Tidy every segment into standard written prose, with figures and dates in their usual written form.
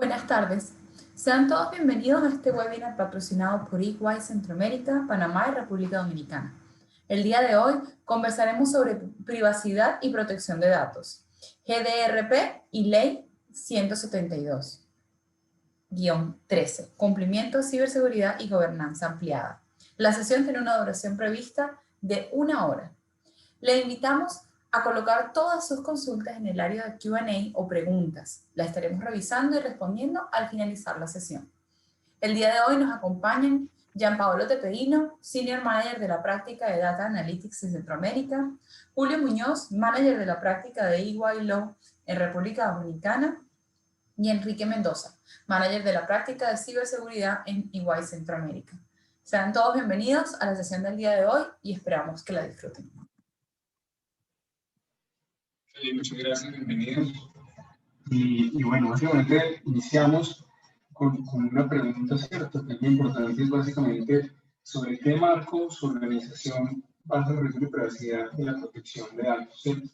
Buenas tardes. Sean todos bienvenidos a este webinar patrocinado por EY Centroamérica, Panamá y República Dominicana. El día de hoy conversaremos sobre privacidad y protección de datos, GDPR y Ley 172-13, cumplimiento de ciberseguridad y gobernanza ampliada. La sesión tiene una duración prevista de 1 hora. Le invitamos a colocar todas sus consultas en el área de Q&A o preguntas. La estaremos revisando y respondiendo al finalizar la sesión. El día de hoy nos acompañan Gianpaolo Teperino, Senior Manager de la práctica de Data Analytics en Centroamérica, Julio Muñoz, Manager de la práctica de EY Law en República Dominicana, y Enrique Mendoza, Manager de la práctica de ciberseguridad en EY Centroamérica. Sean todos bienvenidos a la sesión del día de hoy y esperamos que la disfruten. Muchas gracias, bienvenidos. Y bueno, básicamente iniciamos con una pregunta, ¿cierto? Que es muy importante, es básicamente sobre qué marco su organización basa el riesgo de privacidad y la protección de datos, ¿cierto?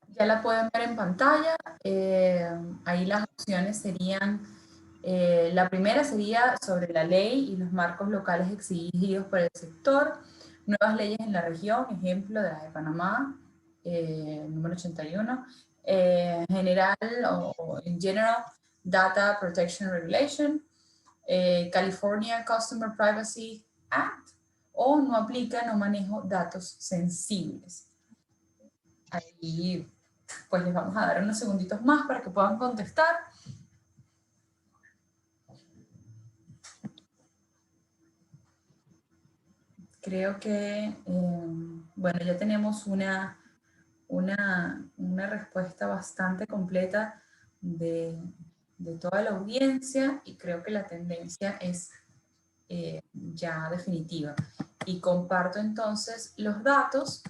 Ya la pueden ver en pantalla. Ahí las opciones serían, la primera sería sobre la ley y los marcos locales exigidos por el sector, nuevas leyes en la región, ejemplo de la de Panamá, número 81, general o en general, Data Protection Regulation, California Consumer Privacy Act, o no aplica, no manejo datos sensibles. Ahí pues les vamos a dar unos segunditos más para que puedan contestar. Creo que, bueno, ya tenemos una respuesta bastante completa de toda la audiencia y creo que la tendencia es ya definitiva. Y comparto entonces los datos.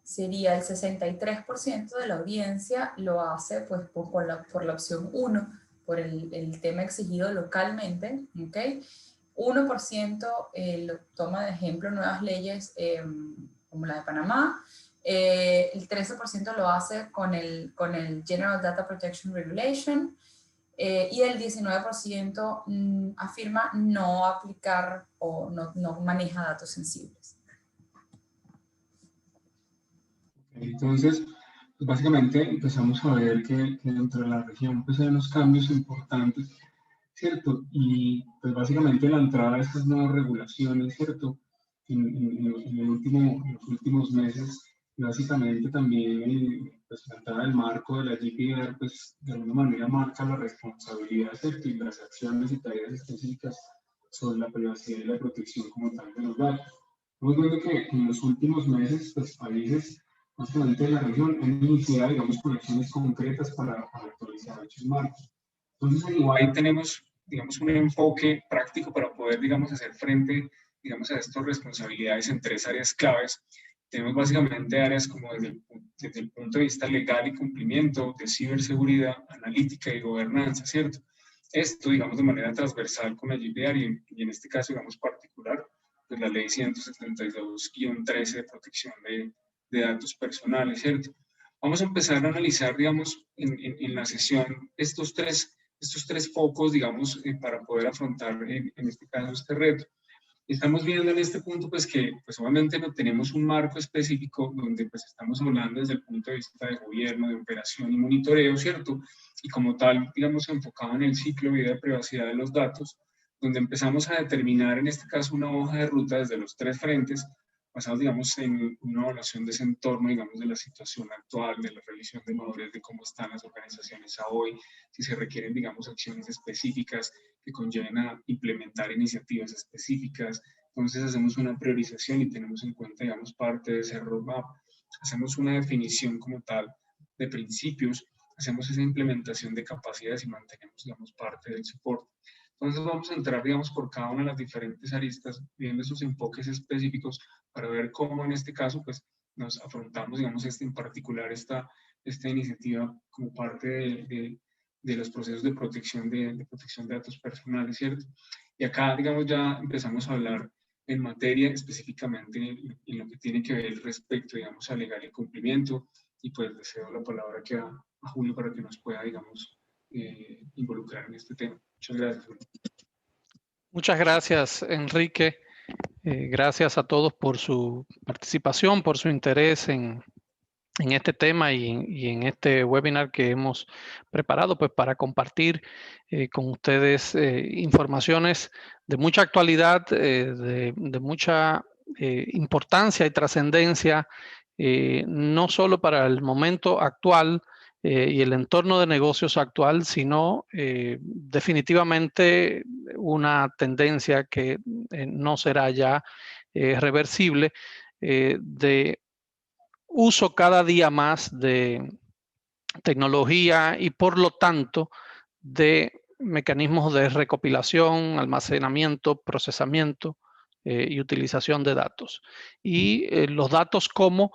Sería el 63% de la audiencia lo hace pues, por la opción 1, por el tema exigido localmente, ¿ok? 1% lo toma de ejemplo nuevas leyes como la de Panamá, el 13% lo hace con el General Data Protection Regulation, y el 19% afirma no aplicar o no maneja datos sensibles. Entonces, pues básicamente empezamos a ver que dentro de la región pues hay unos cambios importantes, ¿cierto? Y pues básicamente la entrada de estas nuevas regulaciones, ¿cierto? En los últimos meses, básicamente también pues la entrada del marco de la GDPR, pues de alguna manera marca la responsabilidad, ¿cierto? Y las acciones y tareas específicas sobre la privacidad y la protección como tal de los datos. Estamos viendo que en los últimos meses, pues países básicamente de la región han iniciado, digamos, con acciones concretas para actualizar dichos marcos. Entonces, en Uruguay tenemos, digamos, un enfoque práctico para poder, digamos, hacer frente, digamos, a estas responsabilidades en 3 áreas claves. Tenemos básicamente áreas como desde el punto de vista legal y cumplimiento, de ciberseguridad, analítica y gobernanza, ¿cierto? Esto, digamos, de manera transversal con la GDPR y en este caso, digamos, particular, pues la ley 172-13 de protección de datos personales, ¿cierto? Vamos a empezar a analizar, digamos, en la sesión estos tres focos, digamos, para poder afrontar en este caso este reto. Estamos viendo en este punto, pues que pues obviamente no tenemos un marco específico donde pues estamos hablando desde el punto de vista de gobierno, de operación y monitoreo, ¿cierto? Y como tal, digamos, enfocado en el ciclo de vida de privacidad de los datos, donde empezamos a determinar en este caso una hoja de ruta desde los 3 frentes, basados, digamos, en una evaluación de ese entorno, digamos, de la situación actual, de la revisión de madurez, de cómo están las organizaciones a hoy, si se requieren, digamos, acciones específicas que conlleven a implementar iniciativas específicas. Entonces hacemos una priorización y tenemos en cuenta, digamos, parte de ese roadmap. Hacemos una definición como tal de principios, hacemos esa implementación de capacidades y mantenemos, digamos, parte del soporte. Entonces vamos a entrar, digamos, por cada una de las diferentes aristas, viendo esos enfoques específicos para ver cómo en este caso, pues, nos afrontamos, digamos, en particular esta iniciativa como parte de los procesos de protección de datos personales, ¿cierto? Y acá, digamos, ya empezamos a hablar en materia específicamente en lo que tiene que ver respecto, digamos, a legal y cumplimiento, y pues le cedo la palabra aquí a Julio para que nos pueda, digamos, involucrar en este tema. Muchas gracias. Muchas gracias, Enrique. Gracias a todos por su participación, por su interés en este tema y en este webinar que hemos preparado pues, para compartir con ustedes informaciones de mucha actualidad, de mucha importancia y trascendencia, no solo para el momento actual y el entorno de negocios actual, sino definitivamente una tendencia que no será ya reversible de uso cada día más de tecnología y por lo tanto de mecanismos de recopilación, almacenamiento, procesamiento y utilización de datos. Y los datos como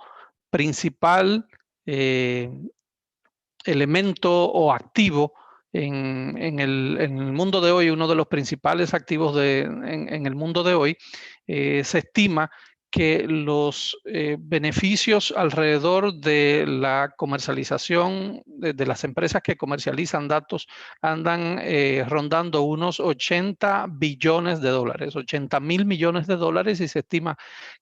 principal elemento o activo en el mundo de hoy, uno de los principales activos en el mundo de hoy, se estima que los beneficios alrededor de la comercialización de las empresas que comercializan datos andan rondando unos 80 billones de dólares, 80.000 millones de dólares, y se estima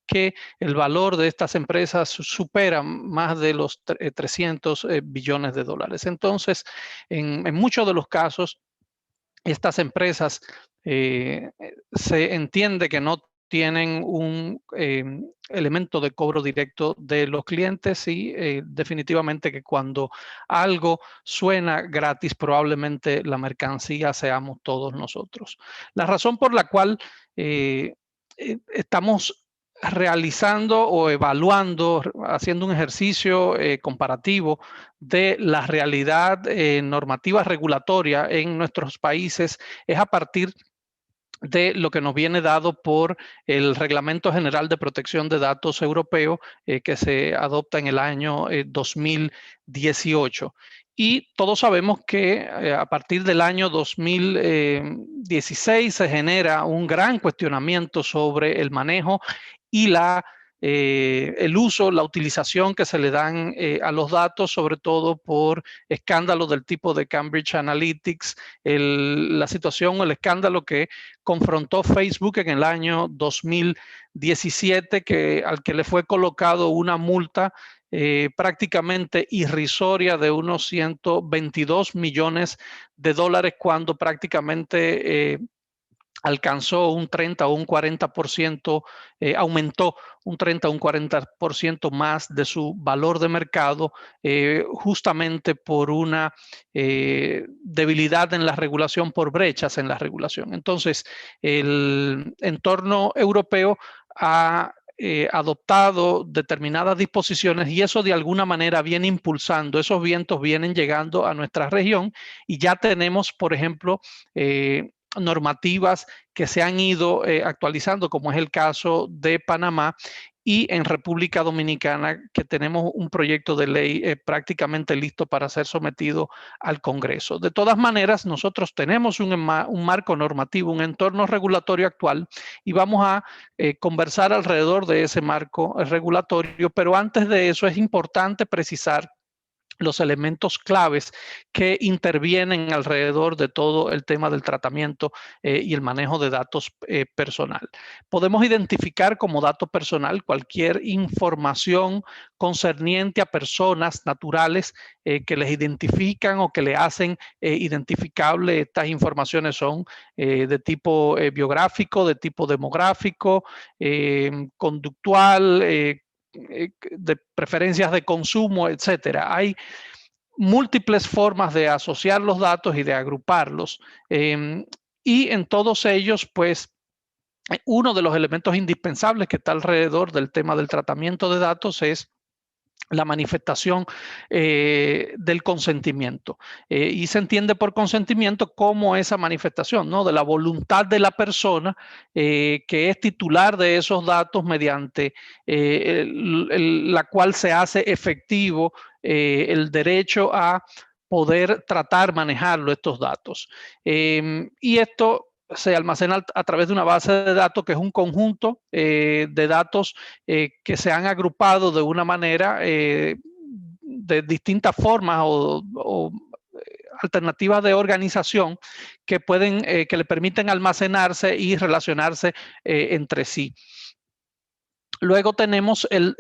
que el valor de estas empresas supera más de los 300 billones de dólares. Entonces, en muchos de los casos, estas empresas se entiende que no tienen un elemento de cobro directo de los clientes y definitivamente que cuando algo suena gratis, probablemente la mercancía seamos todos nosotros. La razón por la cual estamos realizando o evaluando, haciendo un ejercicio comparativo de la realidad normativa regulatoria en nuestros países es a partir de lo que nos viene dado por el Reglamento General de Protección de Datos Europeo que se adopta en el año 2018. Y todos sabemos que a partir del año 2016 se genera un gran cuestionamiento sobre el manejo y el uso, la utilización que se le dan a los datos, sobre todo por escándalos del tipo de Cambridge Analytics, la situación o el escándalo que confrontó Facebook en el año 2017, al que le fue colocado una multa prácticamente irrisoria de unos 122 millones de dólares cuando prácticamente alcanzó un 30 o un 40%, aumentó un 30 o un 40% más de su valor de mercado, justamente por una debilidad en la regulación, por brechas en la regulación. Entonces, el entorno europeo ha adoptado determinadas disposiciones y eso de alguna manera viene impulsando, esos vientos vienen llegando a nuestra región y ya tenemos, por ejemplo, normativas que se han ido actualizando, como es el caso de Panamá, y en República Dominicana, que tenemos un proyecto de ley prácticamente listo para ser sometido al Congreso. De todas maneras, nosotros tenemos un marco normativo, un entorno regulatorio actual, y vamos a conversar alrededor de ese marco regulatorio, pero antes de eso es importante precisar los elementos claves que intervienen alrededor de todo el tema del tratamiento y el manejo de datos personal. Podemos identificar como dato personal cualquier información concerniente a personas naturales que les identifican o que le hacen identificable. Estas informaciones son de tipo biográfico, de tipo demográfico, conductual, de preferencias de consumo, etcétera. Hay múltiples formas de asociar los datos y de agruparlos. Y en todos ellos, pues, uno de los elementos indispensables que está alrededor del tema del tratamiento de datos es la manifestación del consentimiento. Y se entiende por consentimiento como esa manifestación, ¿no?, de la voluntad de la persona que es titular de esos datos mediante la cual se hace efectivo el derecho a poder tratar, manejarlo, estos datos. Y esto se almacena a través de una base de datos que es un conjunto de datos que se han agrupado de una manera de distintas formas o alternativas de organización que pueden, que le permiten almacenarse y relacionarse entre sí. Luego tenemos el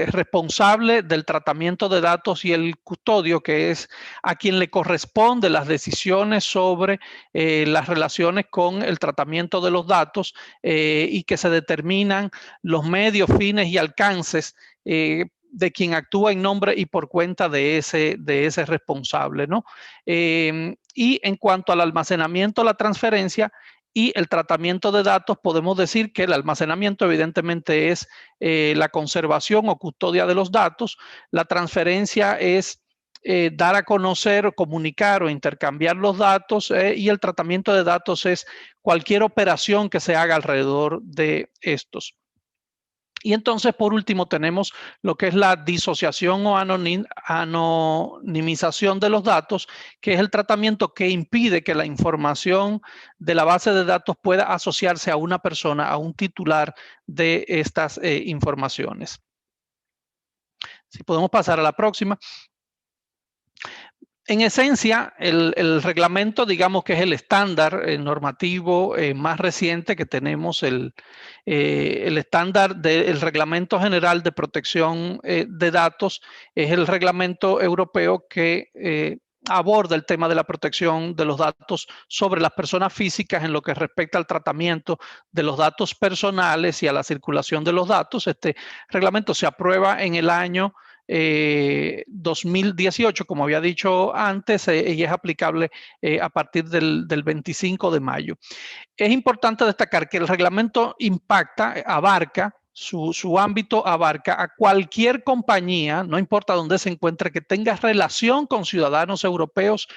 responsable del tratamiento de datos y el custodio, que es a quien le corresponde las decisiones sobre las relaciones con el tratamiento de los datos y que se determinan los medios, fines y alcances de quien actúa en nombre y por cuenta de ese responsable, ¿no? Y en cuanto al almacenamiento, la transferencia y el tratamiento de datos, podemos decir que el almacenamiento evidentemente es la conservación o custodia de los datos. La transferencia es dar a conocer, comunicar o intercambiar los datos y el tratamiento de datos es cualquier operación que se haga alrededor de estos. Y entonces, por último, tenemos lo que es la disociación o anonimización de los datos, que es el tratamiento que impide que la información de la base de datos pueda asociarse a una persona, a un titular de estas informaciones. Si podemos pasar a la próxima. En esencia, el reglamento, digamos que es el estándar normativo más reciente que tenemos, el estándar del Reglamento General de Protección de Datos, es el reglamento europeo que aborda el tema de la protección de los datos sobre las personas físicas en lo que respecta al tratamiento de los datos personales y a la circulación de los datos. Este reglamento se aprueba en el año 2018, como había dicho antes, y es aplicable a partir del 25 de mayo. Es importante destacar que el reglamento abarca, su ámbito abarca a cualquier compañía, no importa dónde se encuentre, que tenga relación con ciudadanos europeos,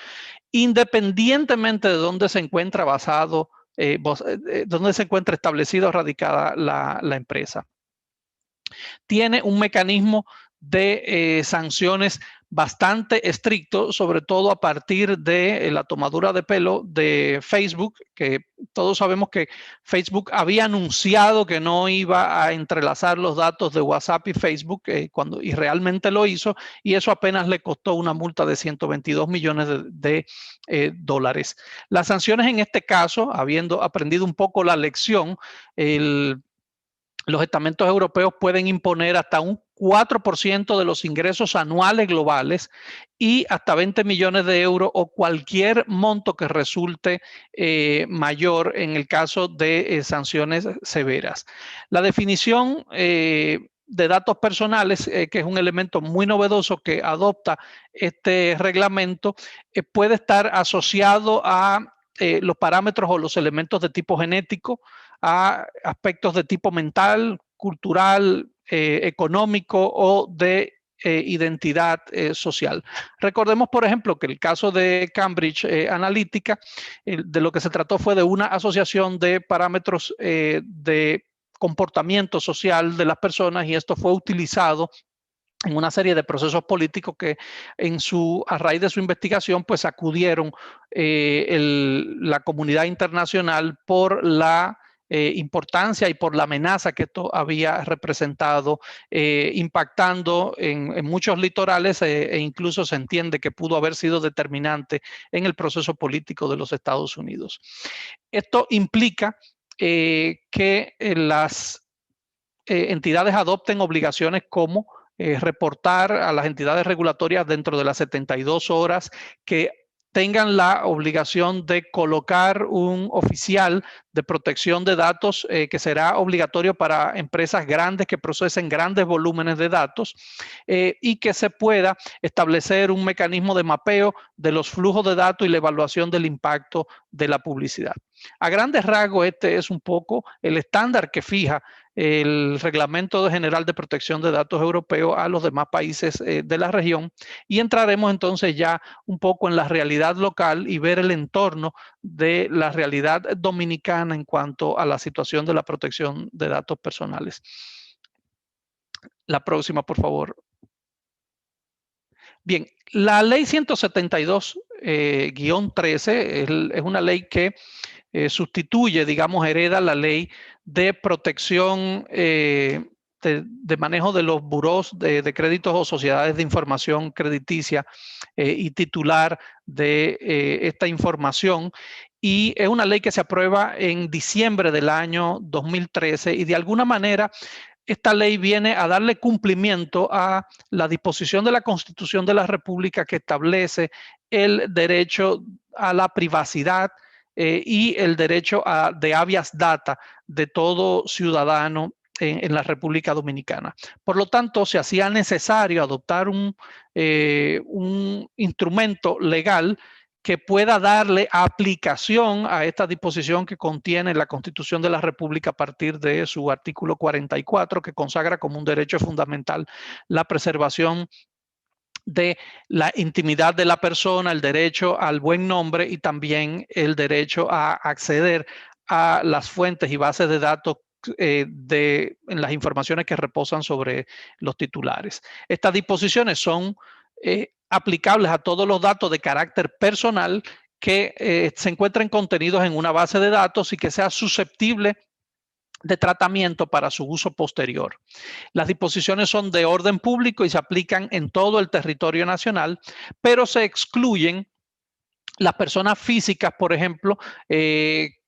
independientemente de dónde se encuentra basado, dónde se encuentra establecida o radicada la empresa. Tiene un mecanismo de sanciones bastante estricto, sobre todo a partir de la tomadura de pelo de Facebook, que todos sabemos que Facebook había anunciado que no iba a entrelazar los datos de WhatsApp y Facebook y realmente lo hizo, y eso apenas le costó una multa de 122 millones de dólares. Las sanciones en este caso, habiendo aprendido un poco la lección, los estamentos europeos pueden imponer hasta un 4% de los ingresos anuales globales y hasta 20 millones de euros o cualquier monto que resulte mayor en el caso de sanciones severas. La definición de datos personales, que es un elemento muy novedoso que adopta este reglamento, puede estar asociado a los parámetros o los elementos de tipo genético, a aspectos de tipo mental, cultural, económico o de identidad social. Recordemos, por ejemplo, que el caso de Cambridge Analytica, de lo que se trató fue de una asociación de parámetros de comportamiento social de las personas, y esto fue utilizado en una serie de procesos políticos que a raíz de su investigación pues acudieron la comunidad internacional por la importancia y por la amenaza que esto había representado, impactando en muchos litorales e incluso se entiende que pudo haber sido determinante en el proceso político de los Estados Unidos. Esto implica que las entidades adopten obligaciones como reportar a las entidades regulatorias dentro de las 72 horas, que tengan la obligación de colocar un oficial de protección de datos que será obligatorio para empresas grandes que procesen grandes volúmenes de datos y que se pueda establecer un mecanismo de mapeo de los flujos de datos y la evaluación del impacto de la publicidad. A grandes rasgos, este es un poco el estándar que fija el Reglamento General de Protección de Datos Europeo a los demás países de la región, y entraremos entonces ya un poco en la realidad local y ver el entorno de la realidad dominicana en cuanto a la situación de la protección de datos personales. La próxima, por favor. Bien, la ley 172-13 es una ley que sustituye, digamos, hereda la ley de protección de manejo de los burós de créditos o sociedades de información crediticia y titular de esta información. Y es una ley que se aprueba en diciembre del año 2013 y de alguna manera esta ley viene a darle cumplimiento a la disposición de la Constitución de la República que establece el derecho a la privacidad y el derecho de habeas data de todo ciudadano en la República Dominicana. Por lo tanto, se hacía necesario adoptar un instrumento legal que pueda darle aplicación a esta disposición que contiene la Constitución de la República a partir de su artículo 44, que consagra como un derecho fundamental la preservación de la intimidad de la persona, el derecho al buen nombre y también el derecho a acceder a las fuentes y bases de datos en las informaciones que reposan sobre los titulares. Estas disposiciones son aplicables a todos los datos de carácter personal que se encuentren contenidos en una base de datos y que sea susceptible de tratamiento para su uso posterior. Las disposiciones son de orden público y se aplican en todo el territorio nacional, pero se excluyen las personas físicas, por ejemplo,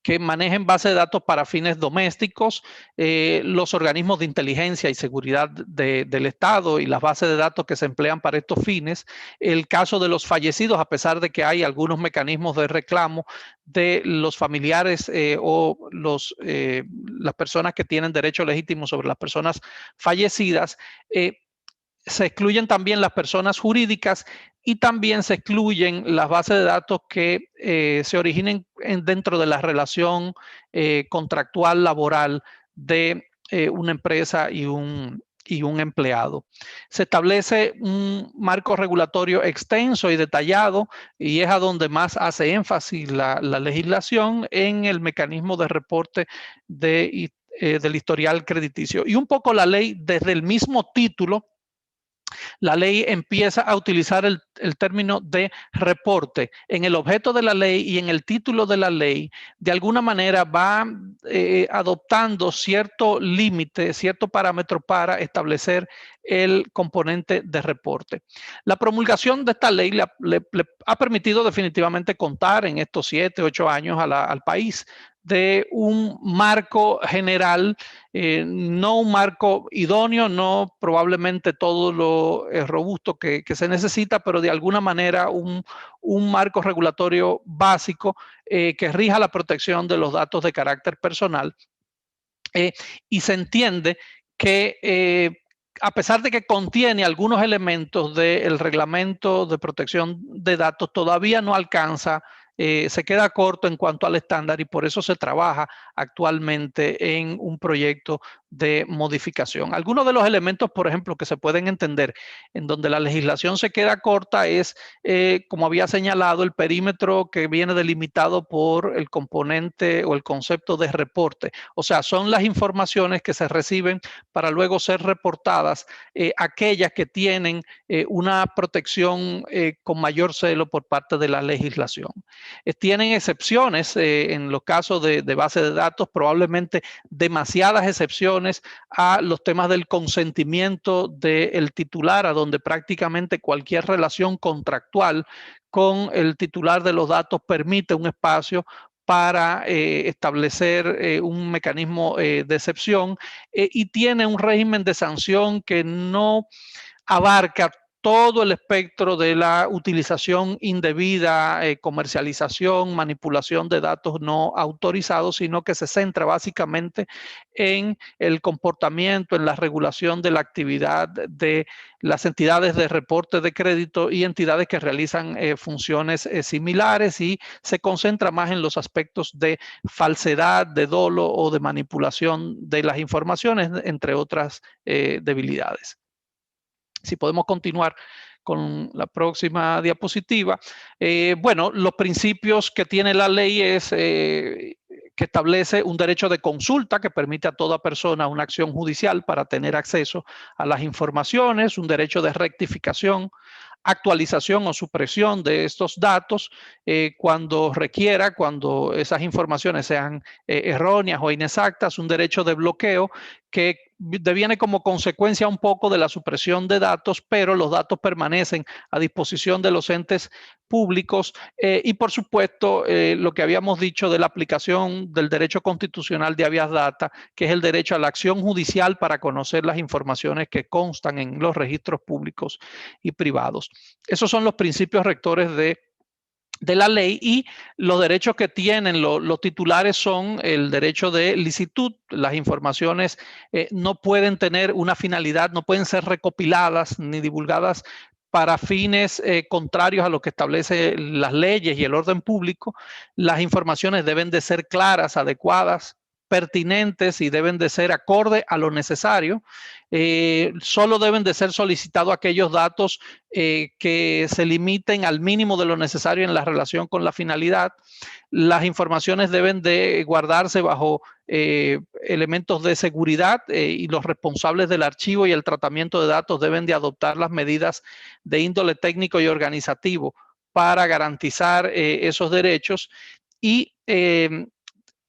que manejen base de datos para fines domésticos, los organismos de inteligencia y seguridad del Estado y las bases de datos que se emplean para estos fines, el caso de los fallecidos, a pesar de que hay algunos mecanismos de reclamo de los familiares o las personas que tienen derecho legítimo sobre las personas fallecidas, se excluyen también las personas jurídicas y también se excluyen las bases de datos que se originen dentro de la relación contractual laboral de una empresa y un empleado. Se establece un marco regulatorio extenso y detallado y es a donde más hace énfasis la legislación en el mecanismo de reporte del historial crediticio. Y un poco la ley desde el mismo título, la ley empieza a utilizar el término de reporte. En el objeto de la ley y en el título de la ley, de alguna manera va adoptando cierto límite, cierto parámetro para establecer el componente de reporte. La promulgación de esta ley le ha permitido definitivamente contar en estos 7, 8 años al país de un marco general, no un marco idóneo, no probablemente todo lo robusto que se necesita, pero de alguna manera un marco regulatorio básico que rija la protección de los datos de carácter personal. Y se entiende que a pesar de que contiene algunos elementos del reglamento de protección de datos, todavía no alcanza, se queda corto en cuanto al estándar y por eso se trabaja actualmente en un proyecto de modificación. Algunos de los elementos, por ejemplo, que se pueden entender en donde la legislación se queda corta es, como había señalado, el perímetro que viene delimitado por el componente o el concepto de reporte. O sea, son las informaciones que se reciben para luego ser reportadas, aquellas que tienen una protección con mayor celo por parte de la legislación. Tienen excepciones en los casos de base de datos, probablemente demasiadas excepciones a los temas del consentimiento del titular, a donde prácticamente cualquier relación contractual con el titular de los datos permite un espacio para establecer un mecanismo de excepción y tiene un régimen de sanción que no abarca todo el espectro de la utilización indebida, comercialización, manipulación de datos no autorizados, sino que se centra básicamente en el comportamiento, en la regulación de la actividad de las entidades de reporte de crédito y entidades que realizan funciones similares y se concentra más en los aspectos de falsedad, de dolo o de manipulación de las informaciones, entre otras debilidades. Si podemos continuar con la próxima diapositiva. Bueno, los principios que tiene la ley es que establece un derecho de consulta que permite a toda persona una acción judicial para tener acceso a las informaciones, un derecho de rectificación, actualización o supresión de estos datos cuando requiera, cuando esas informaciones sean erróneas o inexactas, un derecho de bloqueo que deviene como consecuencia un poco de la supresión de datos, pero los datos permanecen a disposición de los entes públicos y por supuesto lo que habíamos dicho de la aplicación del derecho constitucional de habeas data, que es el derecho a la acción judicial para conocer las informaciones que constan en los registros públicos y privados. Esos son los principios rectores de la ley, y los derechos que tienen los titulares son el derecho de licitud. Las informaciones no pueden tener una finalidad, no pueden ser recopiladas ni divulgadas para fines contrarios a lo que establecen las leyes y el orden público. Las informaciones deben de ser claras, adecuadas, pertinentes y deben de ser acorde a lo necesario. Solo deben de ser solicitados aquellos datos que se limiten al mínimo de lo necesario en la relación con la finalidad. Las informaciones deben de guardarse bajo elementos de seguridad y los responsables del archivo y el tratamiento de datos deben de adoptar las medidas de índole técnico y organizativo para garantizar esos derechos, y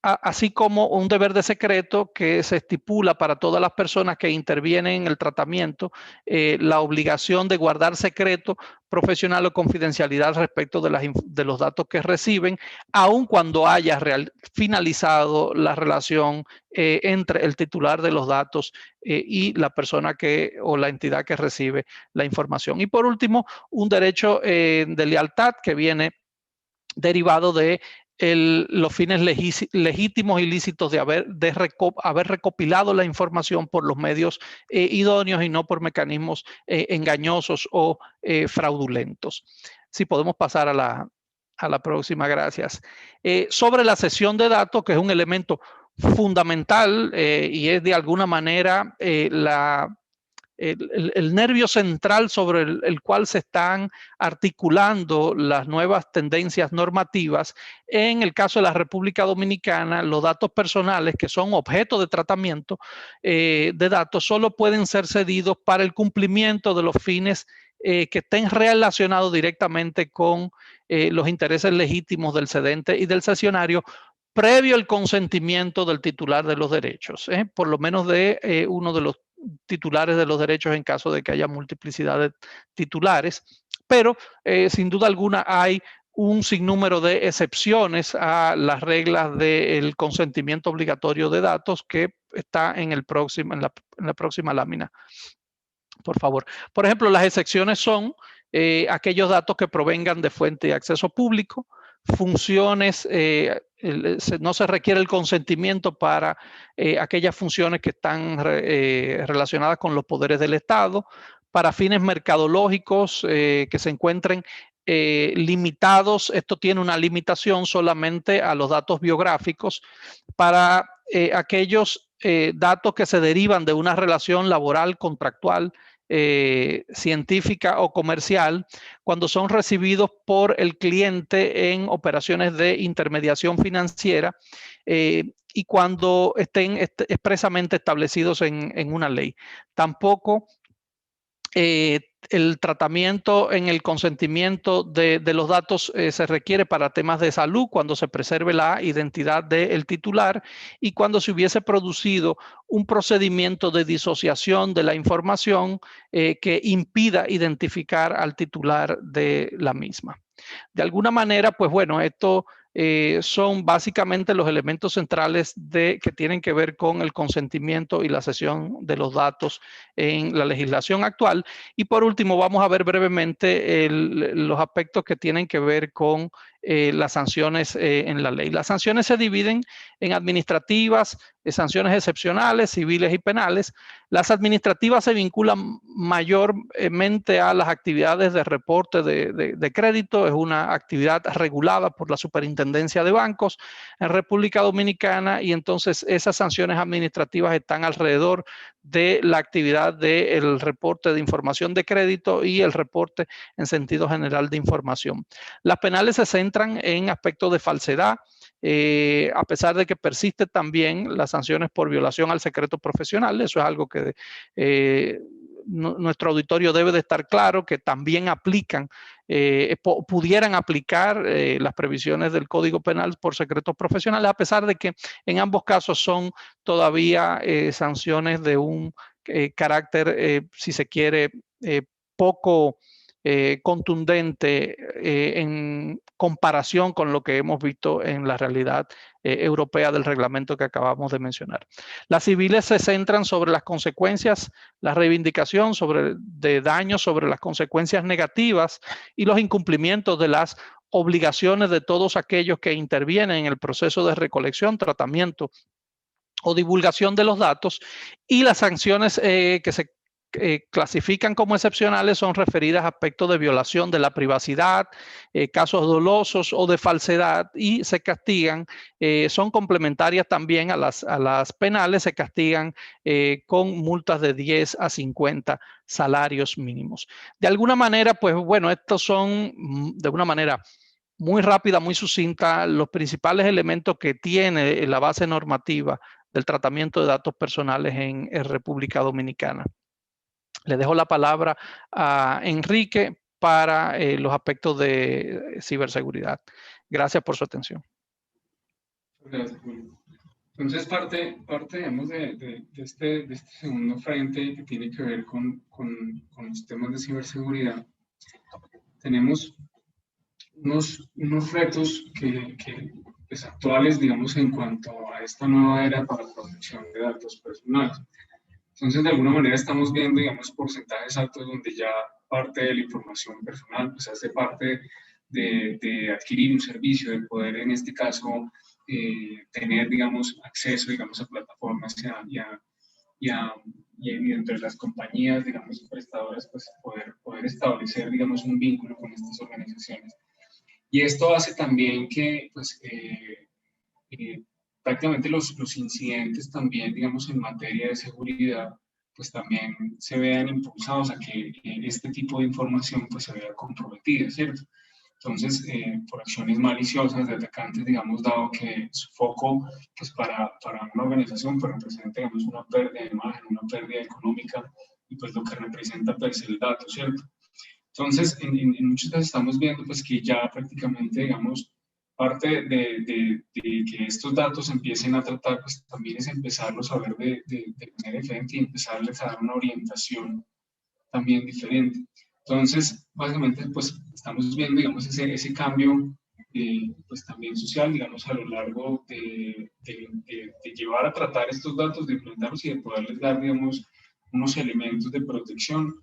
así como un deber de secreto que se estipula para todas las personas que intervienen en el tratamiento, la obligación de guardar secreto profesional o confidencialidad respecto de los datos que reciben, aun cuando haya finalizado la relación entre el titular de los datos y la persona o la entidad que recibe la información. Y por último, un derecho de lealtad que viene derivado de los fines legítimos y lícitos de haber recopilado la información por los medios idóneos y no por mecanismos engañosos o fraudulentos. Si podemos pasar a la próxima, gracias. Sobre la cesión de datos, que es un elemento fundamental y es de alguna manera el nervio central sobre el cual se están articulando las nuevas tendencias normativas. En el caso de la República Dominicana, los datos personales que son objeto de tratamiento de datos solo pueden ser cedidos para el cumplimiento de los fines que estén relacionados directamente con los intereses legítimos del cedente y del cesionario, previo al consentimiento del titular de los derechos, por lo menos de uno de los titulares de los derechos en caso de que haya multiplicidad de titulares, pero sin duda alguna hay un sinnúmero de excepciones a las reglas del consentimiento obligatorio de datos que está en la próxima lámina. Por favor. Por ejemplo, las excepciones son aquellos datos que provengan de fuente de acceso público, funciones, no se requiere el consentimiento para aquellas funciones que están relacionadas con los poderes del Estado, para fines mercadológicos que se encuentren limitados. Esto tiene una limitación solamente a los datos biográficos, para aquellos datos que se derivan de una relación laboral, contractual, científica o comercial, cuando son recibidos por el cliente en operaciones de intermediación financiera y cuando estén expresamente establecidos en una ley. Tampoco el tratamiento en el consentimiento de los datos se requiere para temas de salud, cuando se preserve la identidad del titular y cuando se hubiese producido un procedimiento de disociación de la información que impida identificar al titular de la misma. De alguna manera, pues bueno, esto son básicamente los elementos centrales que tienen que ver con el consentimiento y la cesión de los datos en la legislación actual. Y por último, vamos a ver brevemente los aspectos que tienen que ver con las sanciones en la ley. Las sanciones se dividen en administrativas, sanciones excepcionales, civiles y penales. Las administrativas se vinculan mayormente a las actividades de reporte de crédito. Es una actividad regulada por la Superintendencia de Bancos en República Dominicana, y entonces esas sanciones administrativas están alrededor de la actividad del reporte de información de crédito y el reporte en sentido general de información. Las penales se centran en aspectos de falsedad, a pesar de que persiste también las sanciones por violación al secreto profesional. Eso es algo que nuestro auditorio debe de estar claro que también aplican, pudieran aplicar las previsiones del Código Penal por secretos profesionales, a pesar de que en ambos casos son todavía sanciones de un carácter, si se quiere, poco contundente en comparación con lo que hemos visto en la realidad europea del reglamento que acabamos de mencionar. Las civiles se centran sobre las consecuencias, la reivindicación de daños sobre las consecuencias negativas y los incumplimientos de las obligaciones de todos aquellos que intervienen en el proceso de recolección, tratamiento o divulgación de los datos, y las sanciones que se clasifican como excepcionales son referidas a aspectos de violación de la privacidad, casos dolosos o de falsedad, y se castigan, son complementarias también a las penales, se castigan con multas de 10 a 50 salarios mínimos. De alguna manera, pues bueno, estos son de una manera muy rápida, muy sucinta, los principales elementos que tiene la base normativa del tratamiento de datos personales en República Dominicana. Le dejo la palabra a Enrique para los aspectos de ciberseguridad. Gracias por su atención. Gracias, Julio. Entonces, parte digamos, de este segundo frente que tiene que ver con los temas de ciberseguridad, tenemos unos retos que pues, actuales, digamos, en cuanto a esta nueva era para la protección de datos personales. Entonces, de alguna manera estamos viendo, digamos, porcentajes altos donde ya parte de la información personal pues hace parte de adquirir un servicio, de poder, en este caso, tener, digamos, acceso, digamos, a plataformas y entre las compañías, digamos, prestadoras, pues poder establecer, digamos, un vínculo con estas organizaciones. Y esto hace también que, pues, prácticamente los incidentes también, digamos, en materia de seguridad, pues también se vean impulsados a que este tipo de información pues se vea comprometida, ¿cierto? Entonces, por acciones maliciosas de atacantes, digamos, dado que su foco, pues para una organización, pues representa, digamos, una pérdida de imagen, una pérdida económica, y pues lo que representa, pues, el dato, ¿cierto? Entonces, en muchos casos estamos viendo, pues, que ya prácticamente, digamos, parte de que estos datos empiecen a tratar, pues también es empezarlos a ver de manera diferente y empezarles a dar una orientación también diferente. Entonces, básicamente, pues estamos viendo, digamos, ese cambio, pues también social, digamos, a lo largo de llevar a tratar estos datos, de implementarlos y de poderles dar, digamos, unos elementos de protección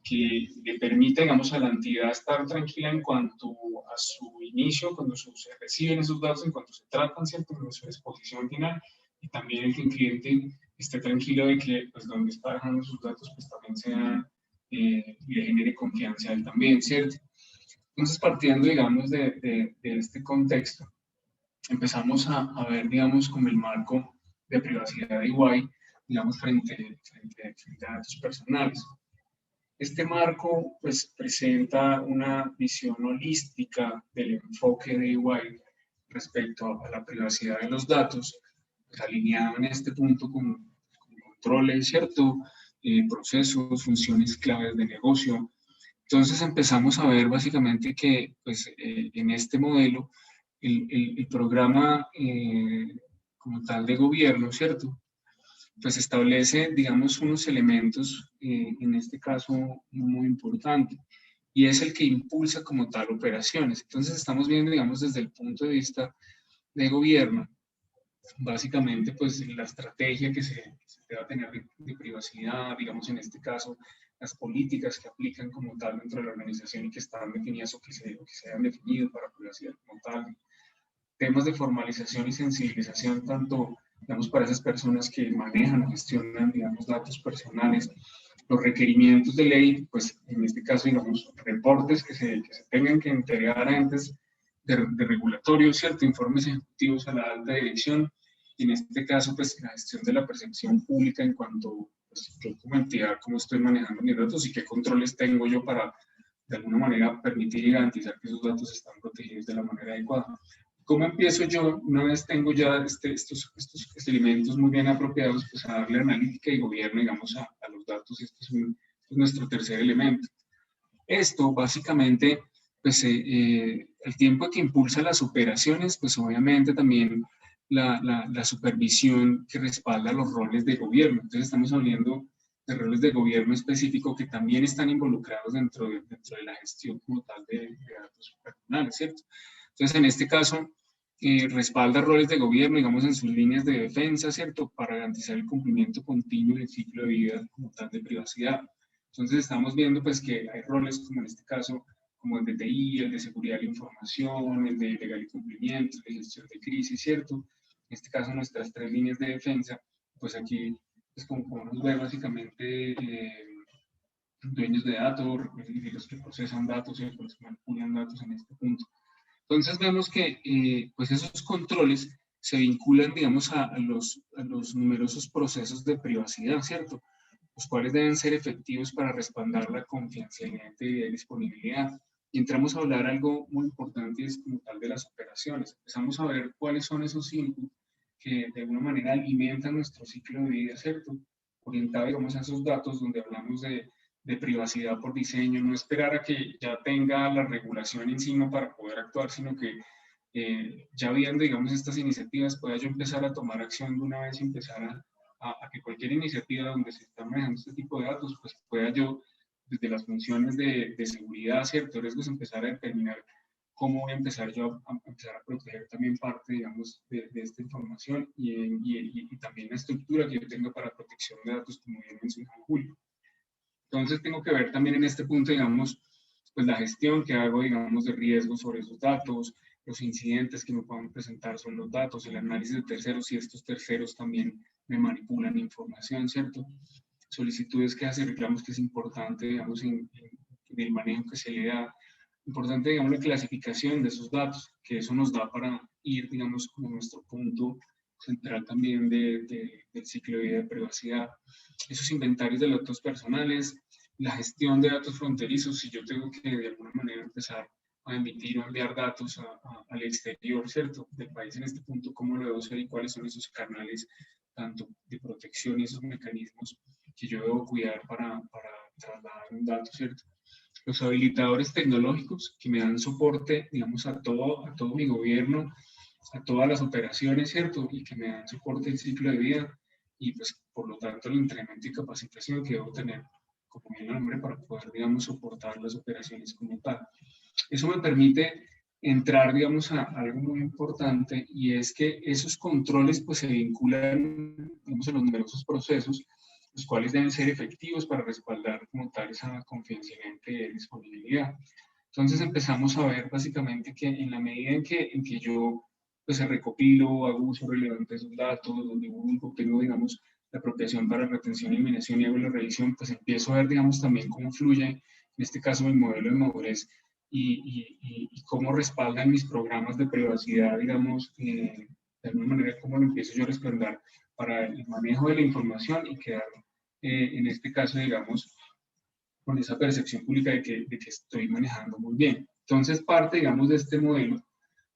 que le permite, digamos, a la entidad estar tranquila en cuanto a su inicio, cuando se reciben esos datos, en cuanto se tratan, ¿cierto?, en su exposición final, y también el que el cliente esté tranquilo de que, pues, donde está dejando sus datos, pues, también sea, le genere confianza a él también, ¿cierto? Entonces, partiendo, digamos, de este contexto, empezamos a ver, digamos, como el marco de privacidad de EY, digamos, frente a datos personales. Este marco pues, presenta una visión holística del enfoque de EY respecto a la privacidad de los datos, pues, alineado en este punto con controles, ¿cierto? Procesos, funciones claves de negocio. Entonces empezamos a ver básicamente que pues, en este modelo el programa como tal de gobierno, ¿cierto?, pues establece, digamos, unos elementos, en este caso, muy importante, y es el que impulsa como tal operaciones. Entonces estamos viendo, digamos, desde el punto de vista de gobierno, básicamente, pues la estrategia que se debe tener de privacidad, digamos, en este caso, las políticas que aplican como tal dentro de la organización y que están definidas o que se han definido para privacidad como tal, temas de formalización y sensibilización, tanto, digamos, para esas personas que manejan o gestionan, digamos, datos personales, los requerimientos de ley, pues, en este caso, digamos, reportes que se tengan que entregar a entes de regulatorio, ¿cierto?, informes ejecutivos a la alta dirección, y en este caso, pues, la gestión de la percepción pública en cuanto, pues, yo como entidad, cómo estoy manejando mis datos y qué controles tengo yo para, de alguna manera, permitir y garantizar que esos datos están protegidos de la manera adecuada. ¿Cómo empiezo yo, una vez tengo ya estos elementos muy bien apropiados, pues a darle analítica y gobierno, digamos, a los datos? Esta es es nuestro tercer elemento. Esto básicamente, pues el tiempo que impulsa las operaciones, pues obviamente también la supervisión que respalda los roles de gobierno. Entonces estamos hablando de roles de gobierno específico que también están involucrados dentro de la gestión como tal de datos personales, ¿cierto? Entonces en este caso respalda roles de gobierno, digamos, en sus líneas de defensa, ¿cierto? Para garantizar el cumplimiento continuo del ciclo de vida como tal de privacidad. Entonces estamos viendo pues que hay roles como en este caso, como el de TI, el de seguridad de la información, el de legal y cumplimiento, el de gestión de crisis, ¿cierto? En este caso nuestras tres líneas de defensa, pues aquí es como nos ve básicamente dueños de datos, los que procesan datos, ¿cierto? Los que manipulan datos en este punto. Entonces vemos que pues esos controles se vinculan, digamos, a los numerosos procesos de privacidad, ¿cierto? Los cuales deben ser efectivos para respaldar la confidencialidad y disponibilidad. Y entramos a hablar algo muy importante, es como tal de las operaciones. Empezamos a ver cuáles son esos inputs que de alguna manera alimentan nuestro ciclo de vida, ¿cierto? Orientado, digamos, a esos datos donde hablamos de privacidad por diseño, no esperar a que ya tenga la regulación encima para poder actuar, sino que ya viendo, digamos, estas iniciativas, pueda yo empezar a tomar acción de una vez y empezar a que cualquier iniciativa donde se está manejando este tipo de datos, pues pueda yo, desde las funciones de seguridad, ciertos riesgos, empezar a determinar cómo voy a empezar yo a empezar a proteger también parte, digamos, de esta información y también la estructura que yo tengo para protección de datos, como bien mencionó Julio. Entonces tengo que ver también en este punto, digamos, pues la gestión que hago, digamos, de riesgos sobre esos datos, los incidentes que me puedan presentar sobre los datos, el análisis de terceros, y estos terceros también me manipulan información, ¿cierto? Solicitudes que hace, reclamos que es importante, digamos, en el manejo que se le da. Importante, digamos, la clasificación de esos datos, que eso nos da para ir, digamos, como nuestro punto central también del ciclo de vida de privacidad. Esos inventarios de datos personales, la gestión de datos fronterizos, si yo tengo que de alguna manera empezar a emitir o enviar datos al exterior, ¿cierto? Del país en este punto, cómo lo debo hacer y cuáles son esos canales tanto de protección y esos mecanismos que yo debo cuidar para trasladar un dato, ¿cierto? Los habilitadores tecnológicos que me dan soporte, digamos, a todo mi gobierno, a todas las operaciones, ¿cierto? Y que me dan soporte el ciclo de vida y, pues, por lo tanto, el entrenamiento y capacitación que debo tener, como bien el nombre, para poder, digamos, soportar las operaciones como tal. Eso me permite entrar, digamos, a algo muy importante y es que esos controles, pues, se vinculan, digamos, a los numerosos procesos, los cuales deben ser efectivos para respaldar como tal esa confidencialidad y disponibilidad. Entonces empezamos a ver básicamente que en la medida en que yo pues recopilo, hago uso relevante de esos datos, donde tengo, digamos, la apropiación para retención y eliminación y hago la revisión, pues empiezo a ver, digamos, también cómo fluye, en este caso, mi modelo de madurez y cómo respaldan mis programas de privacidad, digamos, de alguna manera, cómo lo empiezo yo a respaldar para el manejo de la información y quedar, en este caso, digamos, con esa percepción pública de que estoy manejando muy bien. Entonces, parte, digamos, de este modelo,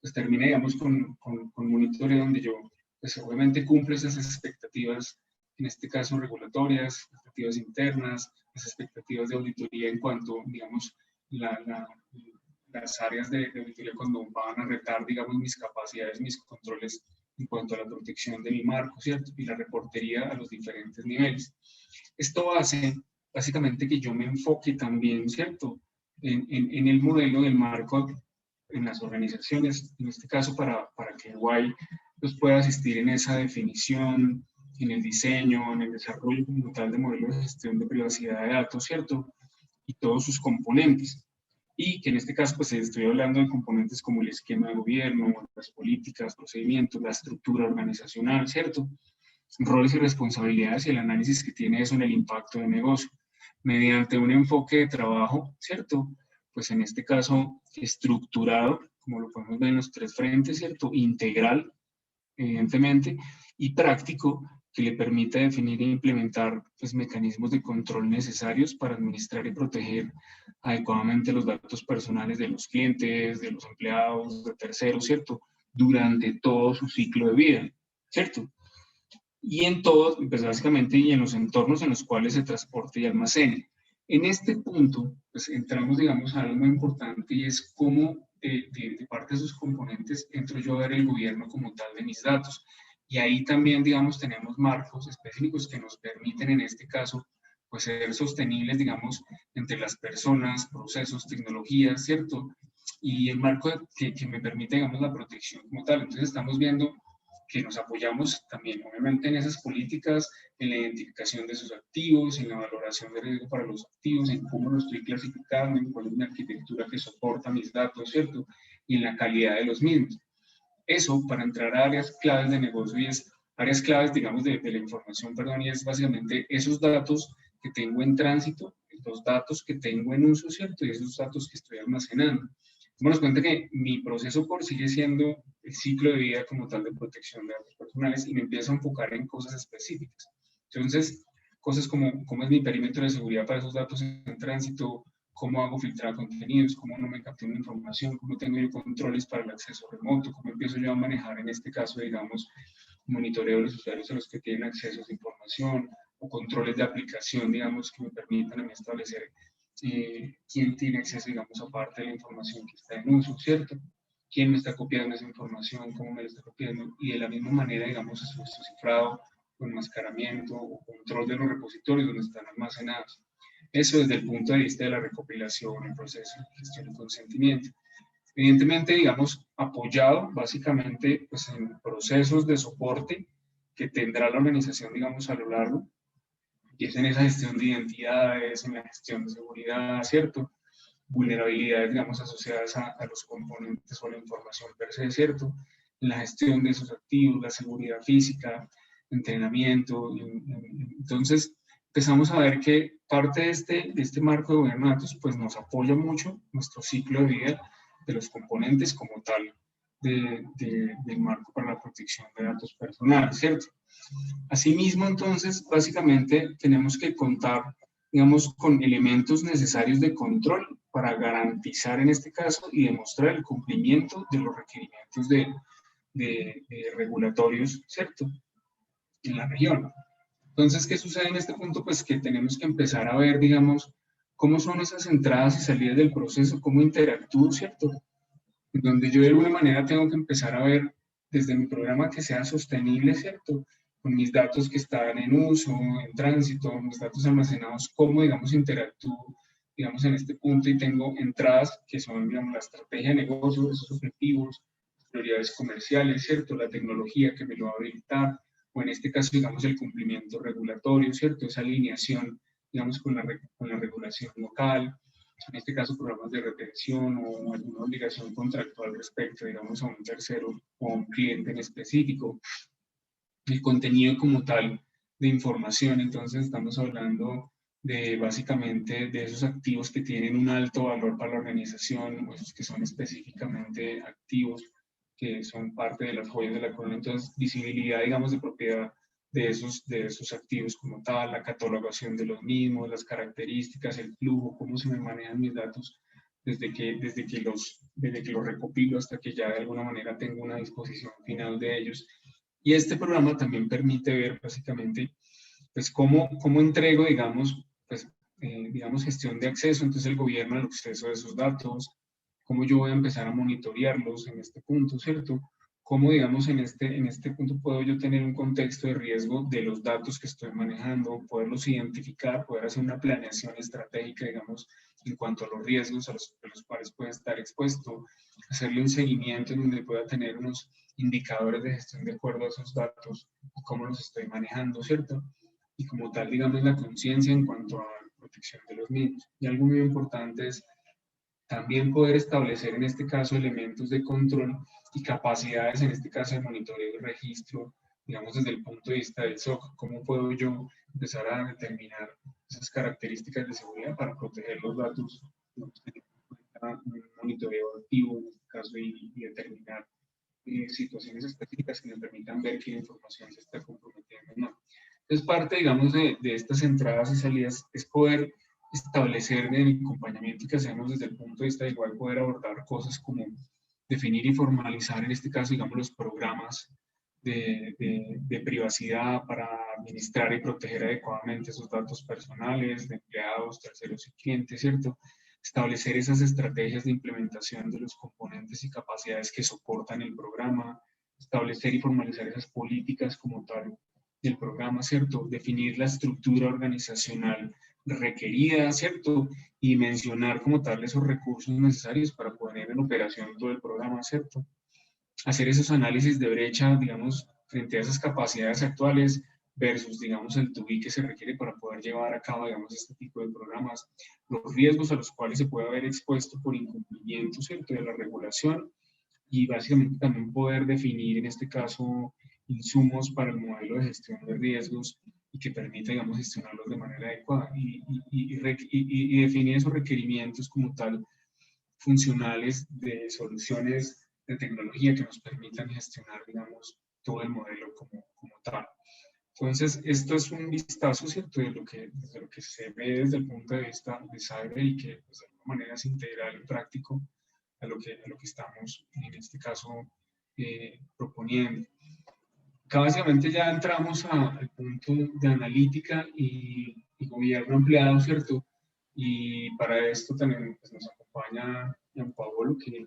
pues termina, digamos, con monitoreo donde yo, pues obviamente cumplo esas expectativas, en este caso regulatorias, expectativas internas, las expectativas de auditoría en cuanto, digamos, las áreas de auditoría cuando van a retar, digamos, mis capacidades, mis controles en cuanto a la protección de mi marco, ¿cierto? Y la reportería a los diferentes niveles. Esto hace básicamente que yo me enfoque también, ¿cierto? En el modelo del marco en las organizaciones, en este caso para que Guay pues, pueda asistir en esa definición, en el diseño, en el desarrollo como tal de modelos de gestión de privacidad de datos, ¿cierto? Y todos sus componentes. Y que en este caso pues estoy hablando de componentes como el esquema de gobierno, las políticas, procedimientos, la estructura organizacional, ¿cierto? Roles y responsabilidades y el análisis que tiene eso en el impacto de negocio, mediante un enfoque de trabajo, ¿cierto? Pues en este caso estructurado, como lo podemos ver en los tres frentes, ¿cierto? Integral, evidentemente, y práctico, que le permita definir e implementar pues, mecanismos de control necesarios para administrar y proteger adecuadamente los datos personales de los clientes, de los empleados, de terceros, ¿cierto? Durante todo su ciclo de vida, ¿cierto? Y en todos, pues básicamente, y en los entornos en los cuales se transporte y almacene. En este punto, pues entramos, digamos, a algo muy importante y es cómo de parte de sus componentes entro yo a ver el gobierno como tal de mis datos. Y ahí también, digamos, tenemos marcos específicos que nos permiten en este caso, pues ser sostenibles, digamos, entre las personas, procesos, tecnologías, ¿cierto? Y el marco que me permite, digamos, la protección como tal. Entonces estamos viendo que nos apoyamos también, obviamente, en esas políticas, en la identificación de sus activos, en la valoración de riesgo para los activos, en cómo lo estoy clasificando, en cuál es mi arquitectura que soporta mis datos, ¿cierto? Y en la calidad de los mismos. Eso para entrar a áreas claves de negocio y es áreas claves, digamos, de la información, perdón, y es básicamente esos datos que tengo en tránsito, los datos que tengo en uso, ¿cierto? Y esos datos que estoy almacenando. Démonos cuenta que mi proceso core sigue siendo el ciclo de vida como tal de protección de datos personales y me empiezo a enfocar en cosas específicas. Entonces, cosas como cómo es mi perímetro de seguridad para esos datos en tránsito, cómo hago filtrar contenidos, cómo no me capturan información, cómo tengo yo controles para el acceso remoto, cómo empiezo yo a manejar en este caso, digamos, monitoreo de los usuarios a los que tienen acceso a esa información o controles de aplicación, digamos, que me permitan a mí establecer quién tiene acceso, digamos, aparte de la información que está en uso, ¿cierto? Quién me está copiando esa información, cómo me la está copiando, y de la misma manera, digamos, su cifrado, o enmascaramiento o control de los repositorios donde están almacenados. Eso desde el punto de vista de la recopilación, el proceso, gestión y consentimiento. Evidentemente, digamos, apoyado básicamente pues, en procesos de soporte que tendrá la organización, digamos, a lo largo, y es en esa gestión de identidades, en la gestión de seguridad, ¿cierto? Vulnerabilidades, digamos, asociadas a los componentes o la información per se, ¿cierto? En la gestión de esos activos, la seguridad física, entrenamiento. Entonces, empezamos a ver que parte de este marco de gobierno de datos, pues nos apoya mucho nuestro ciclo de vida de los componentes como tal del marco para la protección de datos personales, ¿cierto? Asimismo, entonces, básicamente tenemos que contar, digamos, con elementos necesarios de control para garantizar en este caso y demostrar el cumplimiento de los requerimientos de regulatorios, ¿cierto? En la región. Entonces, ¿qué sucede en este punto? Pues que tenemos que empezar a ver, digamos, cómo son esas entradas y salidas del proceso, cómo interactúo, ¿cierto? Donde yo de alguna manera tengo que empezar a ver desde mi programa que sea sostenible, ¿cierto? Con mis datos que están en uso, en tránsito, mis datos almacenados, cómo, digamos, interactúo, digamos, en este punto y tengo entradas que son, digamos, la estrategia de negocio, esos objetivos, prioridades comerciales, ¿cierto? La tecnología que me lo va a habilitar, o en este caso, digamos, el cumplimiento regulatorio, ¿cierto? Esa alineación, digamos, con la regulación local, en este caso programas de retención o alguna obligación contractual respecto, digamos, a un tercero o a un cliente en específico. El contenido como tal de información, entonces estamos hablando de básicamente de esos activos que tienen un alto valor para la organización, o esos que son específicamente activos, que son parte de las joyas de la corona, entonces visibilidad, digamos, de propiedad de esos activos como tal, la catalogación de los mismos, las características, el flujo, cómo se me manejan mis datos desde que los recopilo hasta que ya de alguna manera tengo una disposición final de ellos. Y este programa también permite ver básicamente pues cómo entrego, digamos, pues, digamos, gestión de acceso, entonces el gobierno al acceso de esos datos, cómo yo voy a empezar a monitorearlos en este punto, ¿cierto? Cómo, digamos, en este punto puedo yo tener un contexto de riesgo de los datos que estoy manejando, poderlos identificar, poder hacer una planeación estratégica, digamos, en cuanto a los riesgos a los cuales puede estar expuesto, hacerle un seguimiento en donde pueda tener unos indicadores de gestión de acuerdo a esos datos y cómo los estoy manejando, ¿cierto? Y como tal, digamos, la conciencia en cuanto a la protección de los mismos. Y algo muy importante es también poder establecer en este caso elementos de control y capacidades, en este caso de monitoreo y registro, digamos desde el punto de vista del SOC, cómo puedo yo empezar a determinar esas características de seguridad para proteger los datos, un monitoreo activo en este caso y determinar situaciones específicas que me permitan ver que la información se está comprometiendo o no. Entonces, parte, digamos, de estas entradas y salidas es poder establecer en el acompañamiento que hacemos desde el punto de vista de igual poder abordar cosas como definir y formalizar, en este caso, digamos, los programas de privacidad para administrar y proteger adecuadamente esos datos personales de empleados, terceros y clientes, ¿cierto? Establecer esas estrategias de implementación de los componentes y capacidades que soportan el programa, establecer y formalizar esas políticas como tal del programa, ¿cierto? Definir la estructura organizacional requerida, ¿cierto? Y mencionar como tal esos recursos necesarios para poner en operación todo el programa, ¿cierto? Hacer esos análisis de brecha, digamos, frente a esas capacidades actuales versus, digamos, el to be que se requiere para poder llevar a cabo, digamos, este tipo de programas, los riesgos a los cuales se puede haber expuesto por incumplimiento, ¿cierto?, de la regulación, y básicamente también poder definir, en este caso, insumos para el modelo de gestión de riesgos y que permita, digamos, gestionarlos de manera adecuada y definir esos requerimientos como tal funcionales de soluciones de tecnología que nos permitan gestionar, digamos, todo el modelo como tal. Entonces, esto es un vistazo, ¿cierto?, de lo que se ve desde el punto de vista de cyber y que, pues, de alguna manera es integral y práctico a lo que estamos, en este caso, proponiendo. Acá básicamente ya entramos al punto de analítica y gobierno empleado, ¿cierto? Y para esto también pues, nos acompaña Gianpaolo, que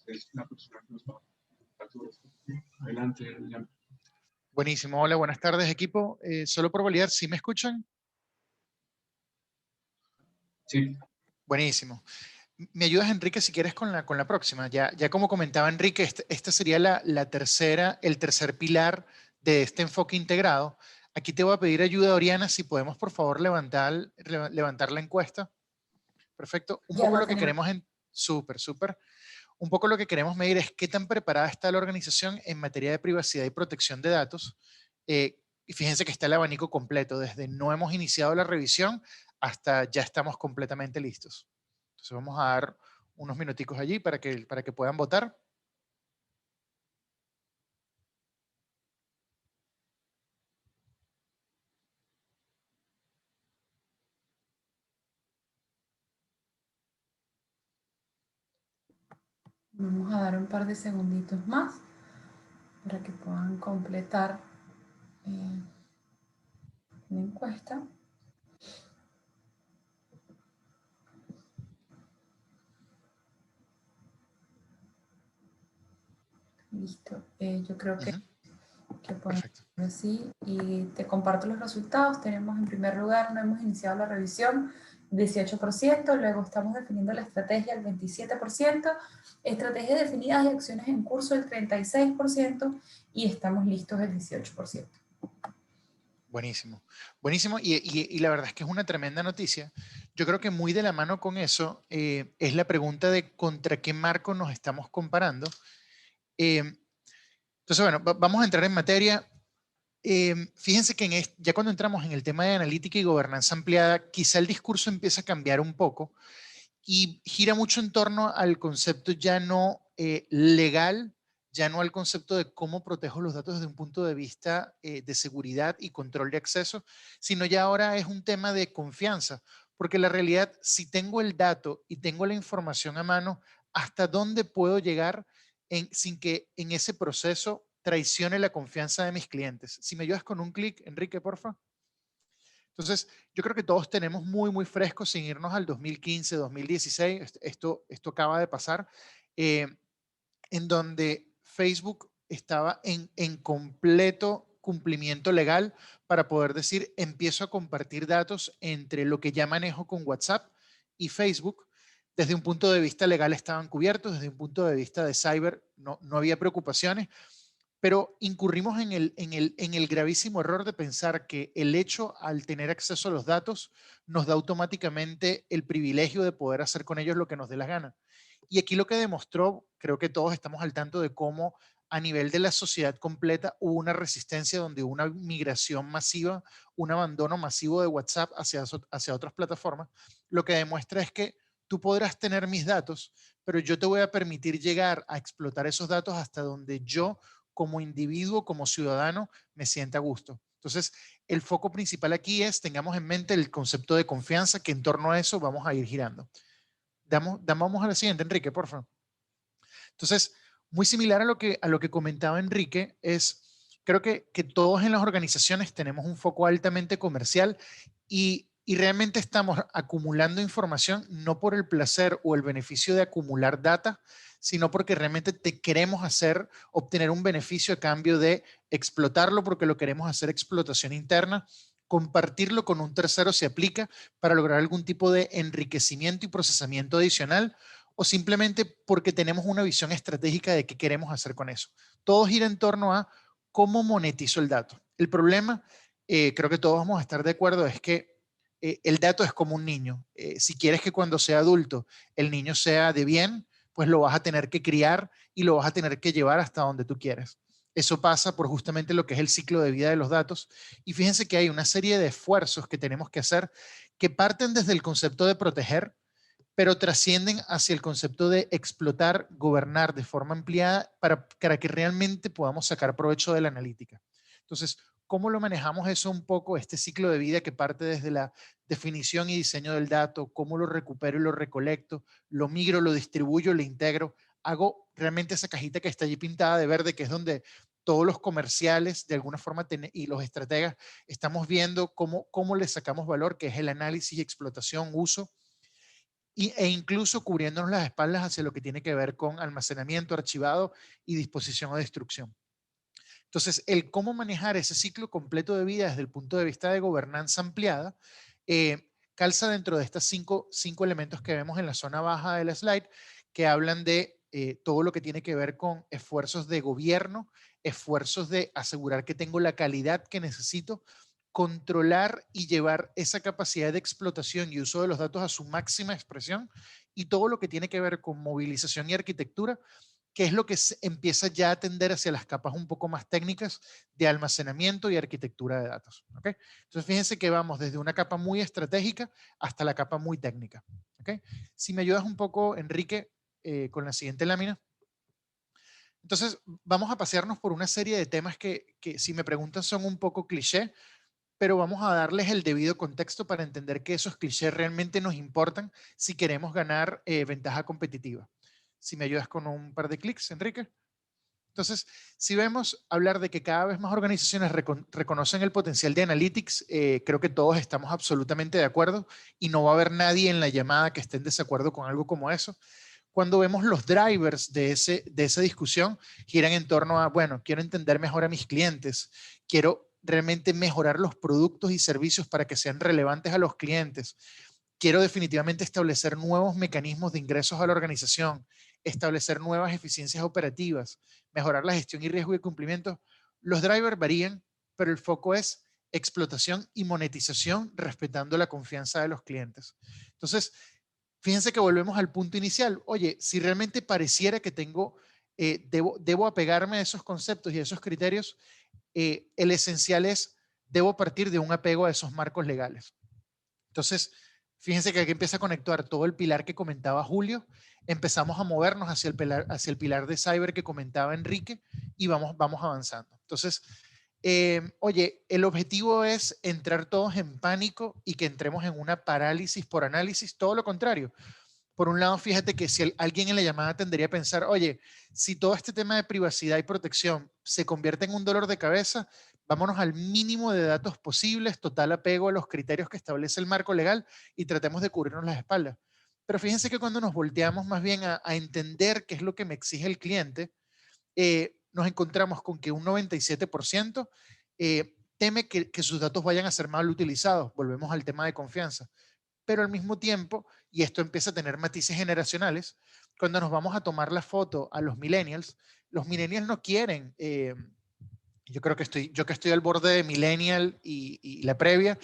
es la persona que nos va a contar sobre esto. Adelante, Gian. Buenísimo. Hola, buenas tardes, equipo. Solo por validar, ¿sí me escuchan? Sí. Buenísimo. ¿Me ayudas, Enrique, si quieres con la próxima? Ya como comentaba Enrique, esta sería el tercer pilar de este enfoque integrado. Aquí te voy a pedir ayuda, Oriana, si podemos, por favor, levantar la encuesta. Perfecto. Un Ya poco lo lo que tenemos. queremos súper. Un poco lo que queremos medir es qué tan preparada está la organización en materia de privacidad y protección de datos. Y fíjense que está el abanico completo, desde no hemos iniciado la revisión hasta ya estamos completamente listos. Entonces vamos a dar unos minuticos allí para que puedan votar. Vamos a dar un par de segunditos más para que puedan completar la encuesta. Listo. Yo creo que podemos Perfecto. hacer así y te comparto los resultados. Tenemos en primer lugar, no hemos iniciado la revisión, 18%, luego estamos definiendo la estrategia, el 27%, estrategias definidas y acciones en curso, el 36%, y estamos listos, el 18%. Buenísimo, buenísimo. Y la verdad es que es una tremenda noticia. Yo creo que muy de la mano con eso es la pregunta de contra qué marco nos estamos comparando. Entonces, bueno, vamos a entrar en materia. Fíjense que ya cuando entramos en el tema de analítica y gobernanza ampliada, quizá el discurso empieza a cambiar un poco y gira mucho en torno al concepto ya no legal, ya no al concepto de cómo protejo los datos desde un punto de vista de seguridad y control de acceso, sino ya ahora es un tema de confianza, porque la realidad, si tengo el dato y tengo la información a mano, ¿hasta dónde puedo llegar sin que en ese proceso traicione la confianza de mis clientes? Si me ayudas con un clic, Enrique, porfa. Entonces, yo creo que todos tenemos muy fresco, sin irnos al 2015, 2016, esto acaba de pasar, en donde Facebook estaba en completo cumplimiento legal para poder decir, empiezo a compartir datos entre lo que ya manejo con WhatsApp y Facebook. Desde un punto de vista legal estaban cubiertos, desde un punto de vista de cyber no había preocupaciones, pero incurrimos en el gravísimo error de pensar que el hecho al tener acceso a los datos nos da automáticamente el privilegio de poder hacer con ellos lo que nos dé la gana. Y aquí lo que demostró, creo que todos estamos al tanto de cómo a nivel de la sociedad completa hubo una resistencia donde hubo una migración masiva, un abandono masivo de WhatsApp hacia otras plataformas. Lo que demuestra es que tú podrás tener mis datos, pero yo te voy a permitir llegar a explotar esos datos hasta donde yo como individuo, como ciudadano, me sienta a gusto. Entonces, el foco principal aquí es, tengamos en mente el concepto de confianza, que en torno a eso vamos a ir girando. Vamos a la siguiente, Enrique, por favor. Entonces, Muy similar a lo que comentaba Enrique, creo que todos en las organizaciones tenemos un foco altamente comercial y realmente estamos acumulando información no por el placer o el beneficio de acumular data, sino porque realmente queremos obtener un beneficio a cambio de explotarlo, porque lo queremos hacer explotación interna, compartirlo con un tercero si aplica para lograr algún tipo de enriquecimiento y procesamiento adicional, o simplemente porque tenemos una visión estratégica de qué queremos hacer con eso. Todo gira en torno a cómo monetizo el dato. El problema, creo que todos vamos a estar de acuerdo, es que el dato es como un niño. Si quieres que cuando sea adulto el niño sea de bien, pues lo vas a tener que criar y lo vas a tener que llevar hasta donde tú quieres. Eso pasa por justamente lo que es el ciclo de vida de los datos. Y fíjense que hay una serie de esfuerzos que tenemos que hacer que parten desde el concepto de proteger, pero trascienden hacia el concepto de explotar, gobernar de forma ampliada para que realmente podamos sacar provecho de la analítica. Entonces, ¿cómo lo manejamos eso un poco, este ciclo de vida que parte desde la definición y diseño del dato? ¿Cómo lo recupero y lo recolecto? ¿Lo migro, lo distribuyo, lo integro? Hago realmente esa cajita que está allí pintada de verde, que es donde todos los comerciales de alguna forma y los estrategas estamos viendo cómo le sacamos valor, que es el análisis, explotación, uso, e incluso cubriéndonos las espaldas hacia lo que tiene que ver con almacenamiento, archivado y disposición o destrucción. Entonces, el cómo manejar ese ciclo completo de vida desde el punto de vista de gobernanza ampliada, calza dentro de estos cinco elementos que vemos en la zona baja del slide, que hablan de todo lo que tiene que ver con esfuerzos de gobierno, esfuerzos de asegurar que tengo la calidad que necesito, controlar y llevar esa capacidad de explotación y uso de los datos a su máxima expresión, y todo lo que tiene que ver con movilización y arquitectura, que es lo que empieza ya a tender hacia las capas un poco más técnicas de almacenamiento y arquitectura de datos. ¿Okay? Entonces, fíjense que vamos desde una capa muy estratégica hasta la capa muy técnica. ¿Okay? Si me ayudas un poco, Enrique, con la siguiente lámina. Entonces, vamos a pasearnos por una serie de temas que si me preguntan, son un poco cliché, pero vamos a darles el debido contexto para entender que esos clichés realmente nos importan si queremos ganar ventaja competitiva. Si me ayudas con un par de clics, Enrique. Entonces, si vemos hablar de que cada vez más organizaciones reconocen el potencial de Analytics, creo que todos estamos absolutamente de acuerdo y no va a haber nadie en la llamada que esté en desacuerdo con algo como eso. Cuando vemos los drivers de esa discusión, giran en torno a, bueno, quiero entender mejor a mis clientes, quiero realmente mejorar los productos y servicios para que sean relevantes a los clientes, quiero definitivamente establecer nuevos mecanismos de ingresos a la organización, establecer nuevas eficiencias operativas, mejorar la gestión y riesgo de cumplimiento. Los drivers varían, pero el foco es explotación y monetización respetando la confianza de los clientes. Entonces, fíjense que volvemos al punto inicial. Oye, si realmente pareciera que debo apegarme a esos conceptos y a esos criterios, el esencial es, debo partir de un apego a esos marcos legales. Entonces, fíjense que aquí empieza a conectar todo el pilar que comentaba Julio, empezamos a movernos hacia el pilar de cyber que comentaba Enrique y vamos avanzando. Entonces, oye, el objetivo es entrar todos en pánico y que entremos en una parálisis por análisis, todo lo contrario. Por un lado, fíjate que si alguien en la llamada tendería a pensar, oye, si todo este tema de privacidad y protección se convierte en un dolor de cabeza, vámonos al mínimo de datos posibles, total apego a los criterios que establece el marco legal y tratemos de cubrirnos las espaldas. Pero fíjense que cuando nos volteamos más bien a entender qué es lo que me exige el cliente, nos encontramos con que un 97% teme que sus datos vayan a ser mal utilizados. Volvemos al tema de confianza. Pero al mismo tiempo, y esto empieza a tener matices generacionales, cuando nos vamos a tomar la foto a los millennials no quieren, yo que estoy al borde de millennial y la previa,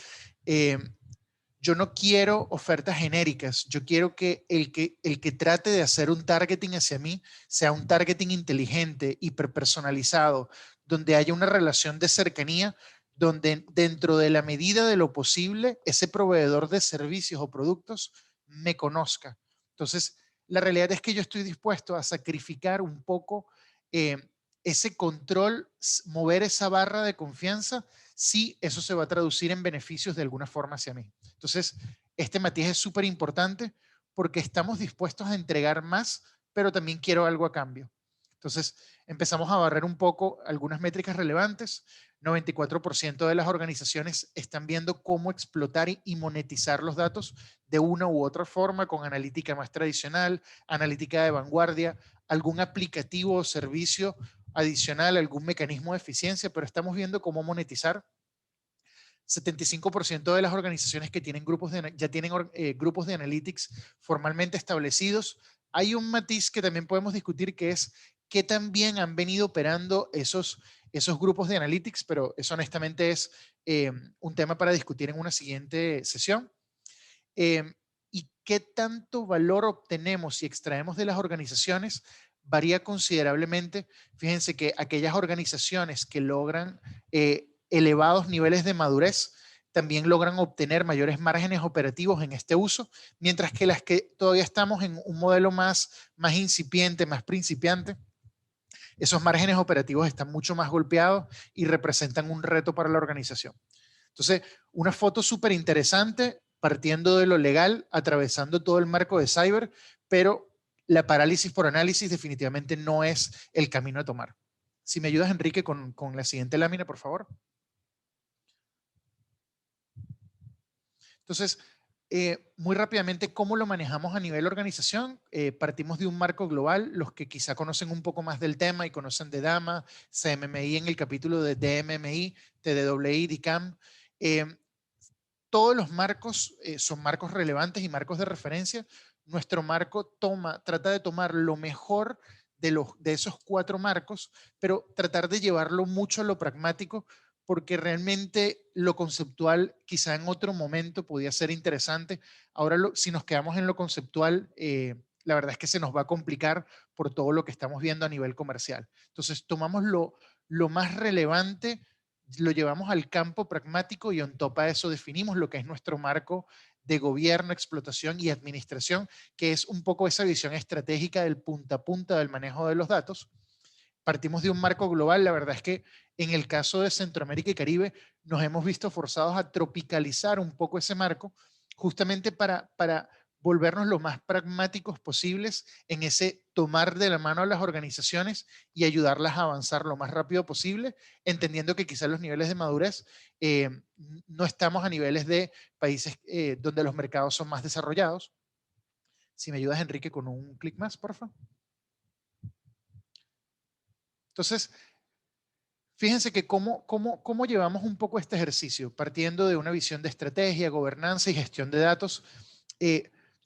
yo no quiero ofertas genéricas, yo quiero que el que trate de hacer un targeting hacia mí sea un targeting inteligente, hiperpersonalizado, donde haya una relación de cercanía, donde dentro de la medida de lo posible ese proveedor de servicios o productos me conozca. Entonces, la realidad es que yo estoy dispuesto a sacrificar un poco ese control, mover esa barra de confianza, si eso se va a traducir en beneficios de alguna forma hacia mí. Entonces, este matiz es súper importante porque estamos dispuestos a entregar más, pero también quiero algo a cambio. Entonces, empezamos a barrer un poco algunas métricas relevantes. 94% de las organizaciones están viendo cómo explotar y monetizar los datos de una u otra forma, con analítica más tradicional, analítica de vanguardia, algún aplicativo o servicio adicional, algún mecanismo de eficiencia, pero estamos viendo cómo monetizar. 75% de las organizaciones que tienen ya tienen grupos de analytics formalmente establecidos. Hay un matiz que también podemos discutir, que es qué tan bien han venido operando esos grupos de analytics, pero eso honestamente es un tema para discutir en una siguiente sesión. Y qué tanto valor obtenemos y extraemos de las organizaciones varía considerablemente. Fíjense que aquellas organizaciones que logran elevados niveles de madurez también logran obtener mayores márgenes operativos en este uso, mientras que las que todavía estamos en un modelo más incipiente, más principiante, esos márgenes operativos están mucho más golpeados y representan un reto para la organización. Entonces, una foto súper interesante, partiendo de lo legal, atravesando todo el marco de cyber, pero la parálisis por análisis definitivamente no es el camino a tomar. Si me ayudas, Enrique, con la siguiente lámina, por favor. Entonces, muy rápidamente, ¿cómo lo manejamos a nivel organización? Partimos de un marco global. Los que quizá conocen un poco más del tema y conocen de DAMA, CMMI en el capítulo de DMMI, TDWI, DICAM, todos los marcos son marcos relevantes y marcos de referencia. Nuestro marco trata de tomar lo mejor de esos 4 marcos, pero tratar de llevarlo mucho a lo pragmático, porque realmente lo conceptual quizá en otro momento podía ser interesante. Ahora, si nos quedamos en lo conceptual, la verdad es que se nos va a complicar por todo lo que estamos viendo a nivel comercial. Entonces, tomamos lo más relevante, lo llevamos al campo pragmático y on top a eso definimos lo que es nuestro marco de gobierno, explotación y administración, que es un poco esa visión estratégica del punta a punta del manejo de los datos. Partimos de un marco global. La verdad es que en el caso de Centroamérica y Caribe nos hemos visto forzados a tropicalizar un poco ese marco, justamente para volvernos lo más pragmáticos posibles en ese tomar de la mano a las organizaciones y ayudarlas a avanzar lo más rápido posible, entendiendo que quizás los niveles de madurez no estamos a niveles de países donde los mercados son más desarrollados. Si me ayudas, Enrique, con un clic más, por favor. Entonces, fíjense que cómo llevamos un poco este ejercicio, partiendo de una visión de estrategia, gobernanza y gestión de datos.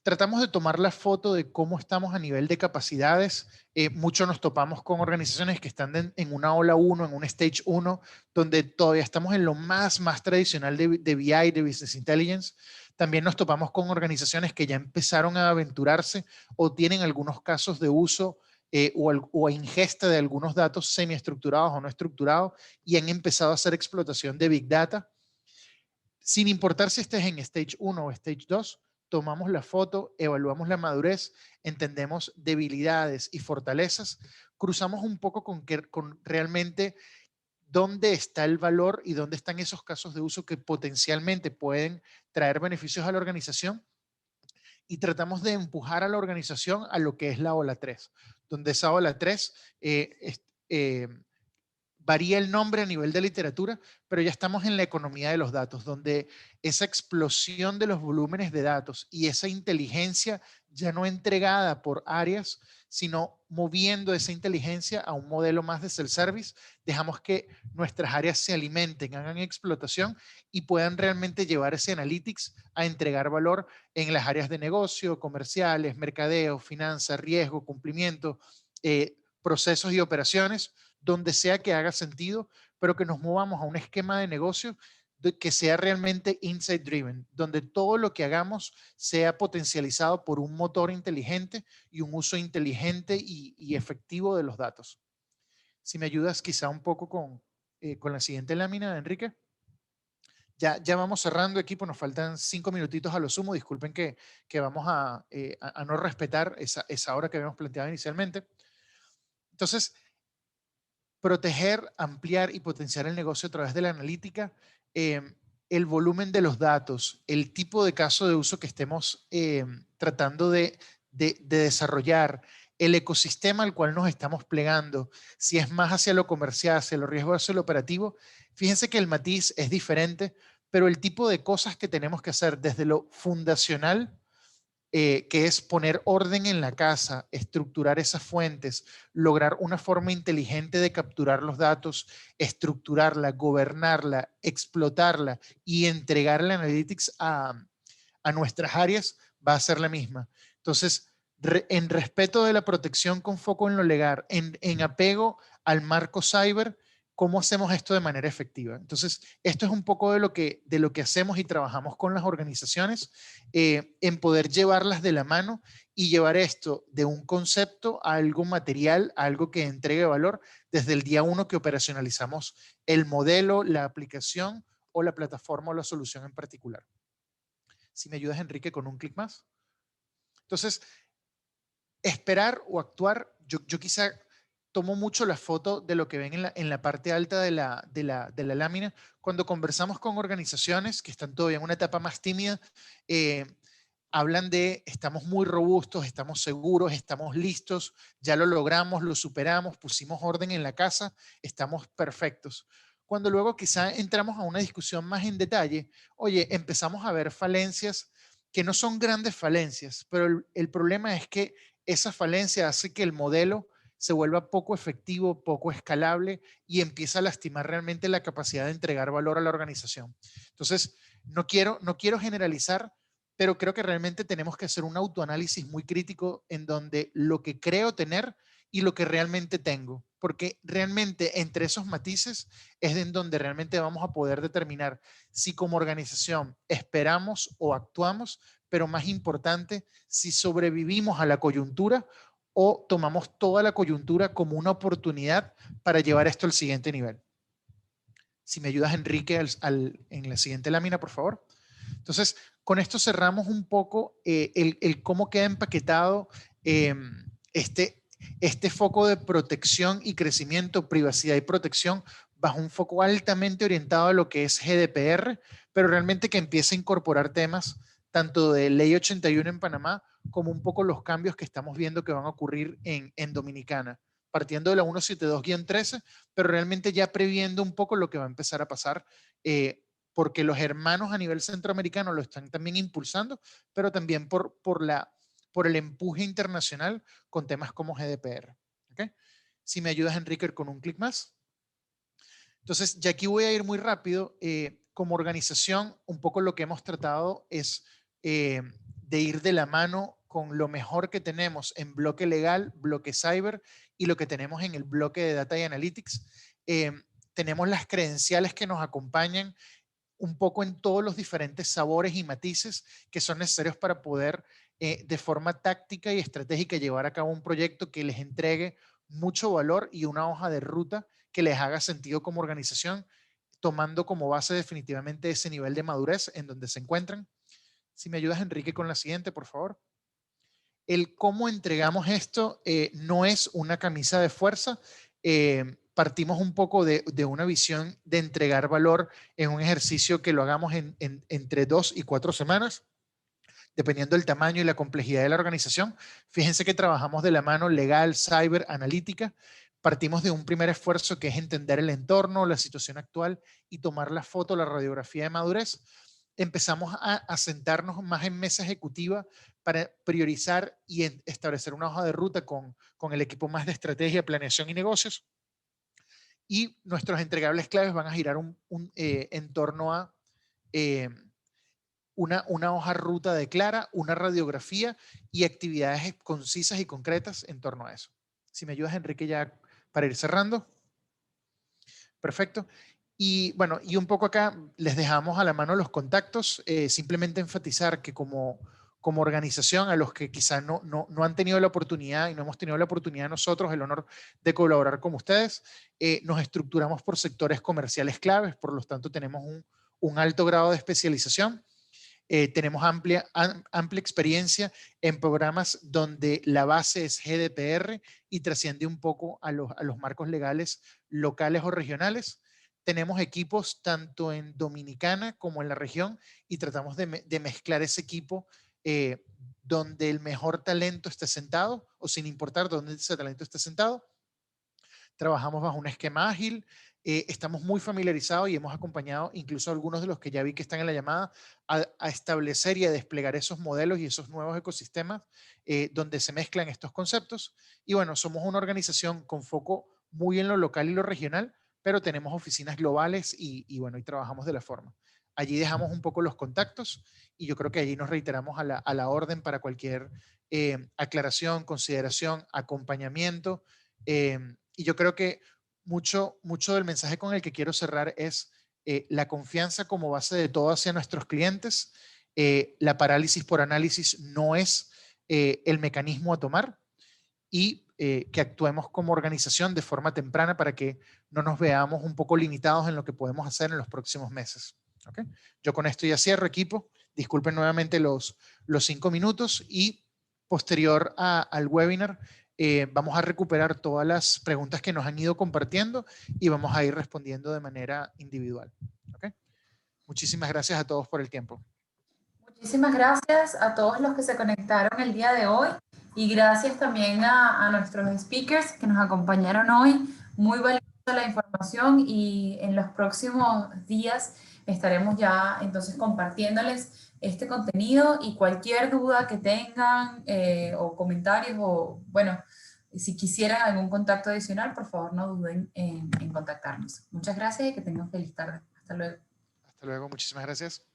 Tratamos de tomar la foto de cómo estamos a nivel de capacidades. Mucho nos topamos con organizaciones que están en una ola 1, en un stage 1, donde todavía estamos en lo más tradicional de BI, de Business Intelligence. También nos topamos con organizaciones que ya empezaron a aventurarse o tienen algunos casos de uso o ingesta de algunos datos semiestructurados o no estructurados y han empezado a hacer explotación de Big Data. Sin importar si estés en Stage 1 o Stage 2, tomamos la foto, evaluamos la madurez, entendemos debilidades y fortalezas, cruzamos un poco con realmente dónde está el valor y dónde están esos casos de uso que potencialmente pueden traer beneficios a la organización, y tratamos de empujar a la organización a lo que es la ola 3, donde esa ola 3 varía el nombre a nivel de literatura, pero ya estamos en la economía de los datos, donde esa explosión de los volúmenes de datos y esa inteligencia ya no entregada por áreas, sino moviendo esa inteligencia a un modelo más de self-service, dejamos que nuestras áreas se alimenten, hagan explotación y puedan realmente llevar ese analytics a entregar valor en las áreas de negocio, comerciales, mercadeo, finanzas, riesgo, cumplimiento, procesos y operaciones, donde sea que haga sentido, pero que nos movamos a un esquema de negocio que sea realmente insight driven, donde todo lo que hagamos sea potencializado por un motor inteligente y un uso inteligente y efectivo de los datos. Si me ayudas quizá un poco con la siguiente lámina, Enrique. Ya vamos cerrando, equipo, nos faltan 5 minutitos a lo sumo. Disculpen que vamos a no respetar esa hora que habíamos planteado inicialmente. Entonces, proteger, ampliar y potenciar el negocio a través de la analítica, el volumen de los datos, el tipo de caso de uso que estemos tratando de desarrollar, el ecosistema al cual nos estamos plegando, si es más hacia lo comercial, hacia los riesgos, hacia lo operativo, fíjense que el matiz es diferente, pero el tipo de cosas que tenemos que hacer desde lo fundacional, que es poner orden en la casa, estructurar esas fuentes, lograr una forma inteligente de capturar los datos, estructurarla, gobernarla, explotarla y entregar la analytics a nuestras áreas, va a ser la misma. Entonces, en respeto de la protección con foco en lo legal, en apego al marco cyber, ¿cómo hacemos esto de manera efectiva? Entonces, esto es un poco de lo que hacemos y trabajamos con las organizaciones, en poder llevarlas de la mano y llevar esto de un concepto a algo material, a algo que entregue valor desde el día 1 que operacionalizamos el modelo, la aplicación o la plataforma o la solución en particular. Si me ayudas, Enrique, con un clic más. Entonces, esperar o actuar, yo quizá tomo mucho la foto de lo que ven en la parte alta de la lámina. Cuando conversamos con organizaciones que están todavía en una etapa más tímida, hablan de estamos muy robustos, estamos seguros, estamos listos, ya lo logramos, lo superamos, pusimos orden en la casa, estamos perfectos. Cuando luego quizá entramos a una discusión más en detalle, oye, empezamos a ver falencias que no son grandes falencias, pero el problema es que esa falencia hace que el modelo se vuelva poco efectivo, poco escalable y empieza a lastimar realmente la capacidad de entregar valor a la organización. Entonces, no quiero generalizar, pero creo que realmente tenemos que hacer un autoanálisis muy crítico en donde lo que creo tener y lo que realmente tengo, porque realmente entre esos matices es en donde realmente vamos a poder determinar si como organización esperamos o actuamos, pero más importante, si sobrevivimos a la coyuntura o tomamos toda la coyuntura como una oportunidad para llevar esto al siguiente nivel. Si me ayudas, Enrique, en la siguiente lámina, por favor. Entonces, con esto cerramos un poco el cómo queda empaquetado este foco de protección y crecimiento, privacidad y protección bajo un foco altamente orientado a lo que es GDPR, pero realmente que empieza a incorporar temas tanto de Ley 81 en Panamá como un poco los cambios que estamos viendo que van a ocurrir en Dominicana, partiendo de la 172-13, pero realmente ya previendo un poco lo que va a empezar a pasar, porque los hermanos a nivel centroamericano lo están también impulsando, pero también por el empuje internacional con temas como GDPR. ¿Okay? Si me ayudas, Enrique, con un clic más. Entonces, ya aquí voy a ir muy rápido. Como organización, un poco lo que hemos tratado es de ir de la mano con lo mejor que tenemos en bloque legal, bloque cyber y lo que tenemos en el bloque de data y analytics. Tenemos las credenciales que nos acompañan un poco en todos los diferentes sabores y matices que son necesarios para poder de forma táctica y estratégica llevar a cabo un proyecto que les entregue mucho valor y una hoja de ruta que les haga sentido como organización, tomando como base definitivamente ese nivel de madurez en donde se encuentran. Si me ayudas, Enrique, con la siguiente, por favor. El cómo entregamos esto no es una camisa de fuerza. Partimos un poco de una visión de entregar valor en un ejercicio que lo hagamos entre 2 y 4 semanas, dependiendo del tamaño y la complejidad de la organización. Fíjense que trabajamos de la mano legal, cyber, analítica. Partimos de un primer esfuerzo que es entender el entorno, la situación actual y tomar la foto, la radiografía de madurez. Empezamos a sentarnos más en mesa ejecutiva para priorizar y establecer una hoja de ruta con el equipo más de estrategia, planeación y negocios. Y nuestros entregables claves van a girar en torno a una hoja ruta de clara, una radiografía y actividades concisas y concretas en torno a eso. Si me ayudas, Enrique, ya para ir cerrando. Perfecto. Y bueno, y un poco acá les dejamos a la mano los contactos, simplemente enfatizar que como organización, a los que quizá no han tenido la oportunidad y no hemos tenido la oportunidad nosotros, el honor de colaborar con ustedes, nos estructuramos por sectores comerciales claves, por lo tanto tenemos un alto grado de especialización. Tenemos amplia experiencia en programas donde la base es GDPR y trasciende un poco a los marcos legales locales o regionales. Tenemos equipos tanto en Dominicana como en la región y tratamos de mezclar ese equipo donde el mejor talento esté sentado, o sin importar dónde ese talento esté sentado. Trabajamos bajo un esquema ágil, estamos muy familiarizados y hemos acompañado incluso a algunos de los que ya vi que están en la llamada a establecer y a desplegar esos modelos y esos nuevos ecosistemas donde se mezclan estos conceptos. Y bueno, somos una organización con foco muy en lo local y lo regional, pero tenemos oficinas globales y bueno, y trabajamos de la forma. Allí dejamos un poco los contactos y yo creo que allí nos reiteramos a la orden para cualquier aclaración, consideración, acompañamiento. Y yo creo que mucho del mensaje con el que quiero cerrar es la confianza como base de todo hacia nuestros clientes. La parálisis por análisis no es el mecanismo a tomar y que actuemos como organización de forma temprana para que no nos veamos un poco limitados en lo que podemos hacer en los próximos meses. ¿Okay? Yo con esto ya cierro, equipo. Disculpen nuevamente los 5 minutos y posterior al webinar vamos a recuperar todas las preguntas que nos han ido compartiendo y vamos a ir respondiendo de manera individual. ¿Okay? Muchísimas gracias a todos por el tiempo. Muchísimas gracias a todos los que se conectaron el día de hoy y gracias también a nuestros speakers que nos acompañaron hoy. Muy valiosa la información y en los próximos días estaremos ya entonces compartiéndoles este contenido y cualquier duda que tengan o comentarios o bueno, si quisieran algún contacto adicional, por favor no duden en contactarnos. Muchas gracias y que tengan feliz tarde. Hasta luego. Hasta luego, muchísimas gracias.